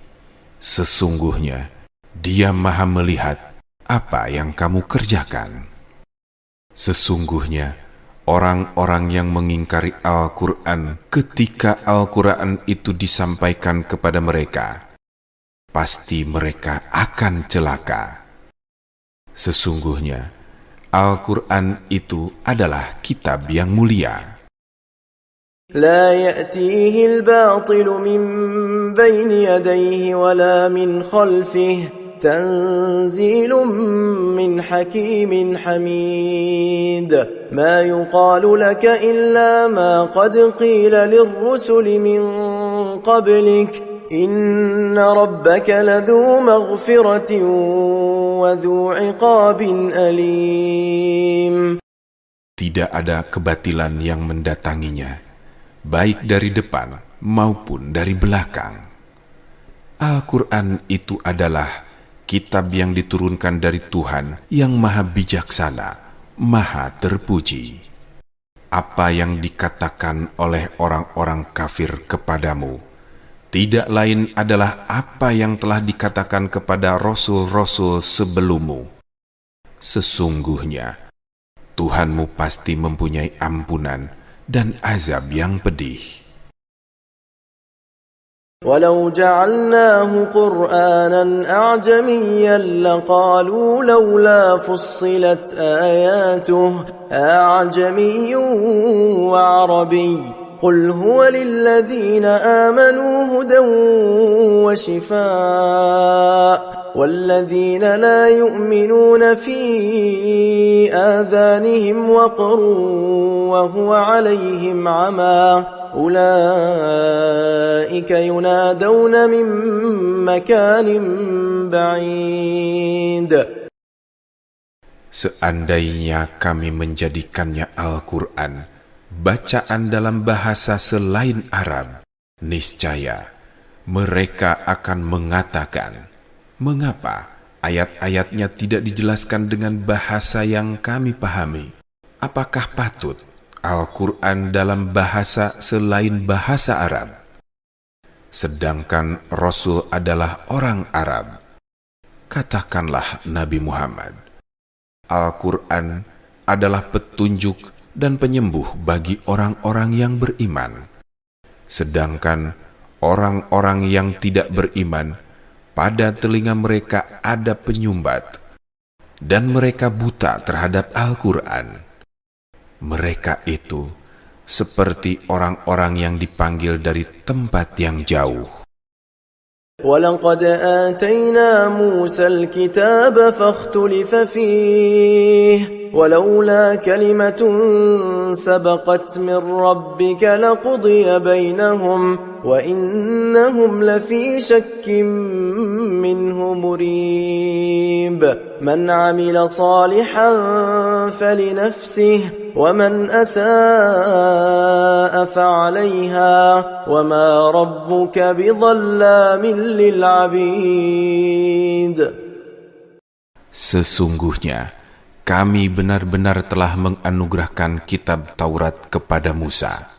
Sesungguhnya Dia Maha melihat apa yang kamu kerjakan. Sesungguhnya orang-orang yang mengingkari Al-Quran ketika Al-Quran itu disampaikan kepada mereka, pasti mereka akan celaka. Sesungguhnya Al-Quran itu adalah kitab yang mulia. لا يأتيه الباطل من بين يديه ولا من خلفه تنزيل من حكيم حميد ما يقال لك إلا ما قد قيل للرسل من قبلك إن ربك لذو مغفرة وذو عقاب أليم. Tidak ada kebatilan yang mendatanginya, baik dari depan maupun dari belakang. Al-Quran itu adalah kitab yang diturunkan dari Tuhan yang maha bijaksana, maha terpuji. Apa yang dikatakan oleh orang-orang kafir kepadamu tidak lain adalah apa yang telah dikatakan kepada rasul-rasul sebelummu. Sesungguhnya Tuhanmu pasti mempunyai ampunan dan azab yang pedih. ولو جعلناه قرآنا أعجميا لقالوا لولا فصلت آياته أعجمي وعربي قل هو للذين آمنوا هدى وشفاء والذين لا يؤمنون في آذانهم وقر وهو عليهم عمى أولئك ينادون من مكان بعيد. Seandainya kami menjadikannya Al-Quran bacaan dalam bahasa selain Arab, niscaya mereka akan mengatakan, mengapa ayat-ayatnya tidak dijelaskan dengan bahasa yang kami pahami? Apakah patut Al-Quran dalam bahasa selain bahasa Arab? Sedangkan Rasul adalah orang Arab. Katakanlah Nabi Muhammad, Al-Quran adalah petunjuk dan penyembuh bagi orang-orang yang beriman. Sedangkan orang-orang yang tidak beriman, pada telinga mereka ada penyumbat, dan mereka buta terhadap Al-Quran. Mereka itu seperti orang-orang yang dipanggil dari tempat yang jauh. وَلَقَدْ آتَيْنَا مُوسَى الْكِتَابَ فَاخْتُلِفَ فِيهِ وَلَوْلَا كَلِمَةٌ سَبَقَتْ مِنْ رَبِّكَ لَقُضِيَ بَيْنَهُمْ وَإِنَّهُمْ لَفِي شَكٍّ مِّنْهُ مُرِيبٍ مَنْ عَمِلَ صَالِحًا فَلِنَفْسِهِ وَمَنْ أَسَاءَ فَعَلَيْهَا وَمَا رَبُّكَ بِظَلَّامٍ لِلْعَبِيدِ. Sesungguhnya kami benar-benar telah menganugerahkan kitab Taurat kepada Musa.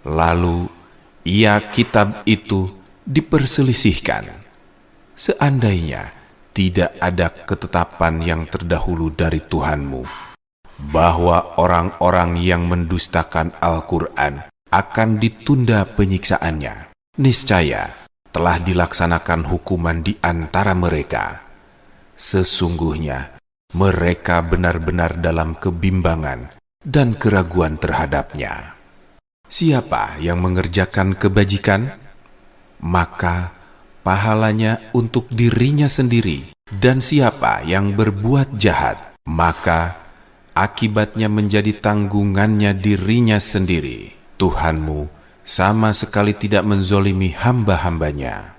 Lalu kitab itu diperselisihkan. Seandainya tidak ada ketetapan yang terdahulu dari Tuhanmu, bahwa orang-orang yang mendustakan Al-Quran akan ditunda penyiksaannya, niscaya telah dilaksanakan hukuman di antara mereka. Sesungguhnya mereka benar-benar dalam kebimbangan dan keraguan terhadapnya. Siapa yang mengerjakan kebajikan, maka pahalanya untuk dirinya sendiri, dan siapa yang berbuat jahat, maka akibatnya menjadi tanggungannya dirinya sendiri. Tuhanmu sama sekali tidak menzolimi hamba-hambanya.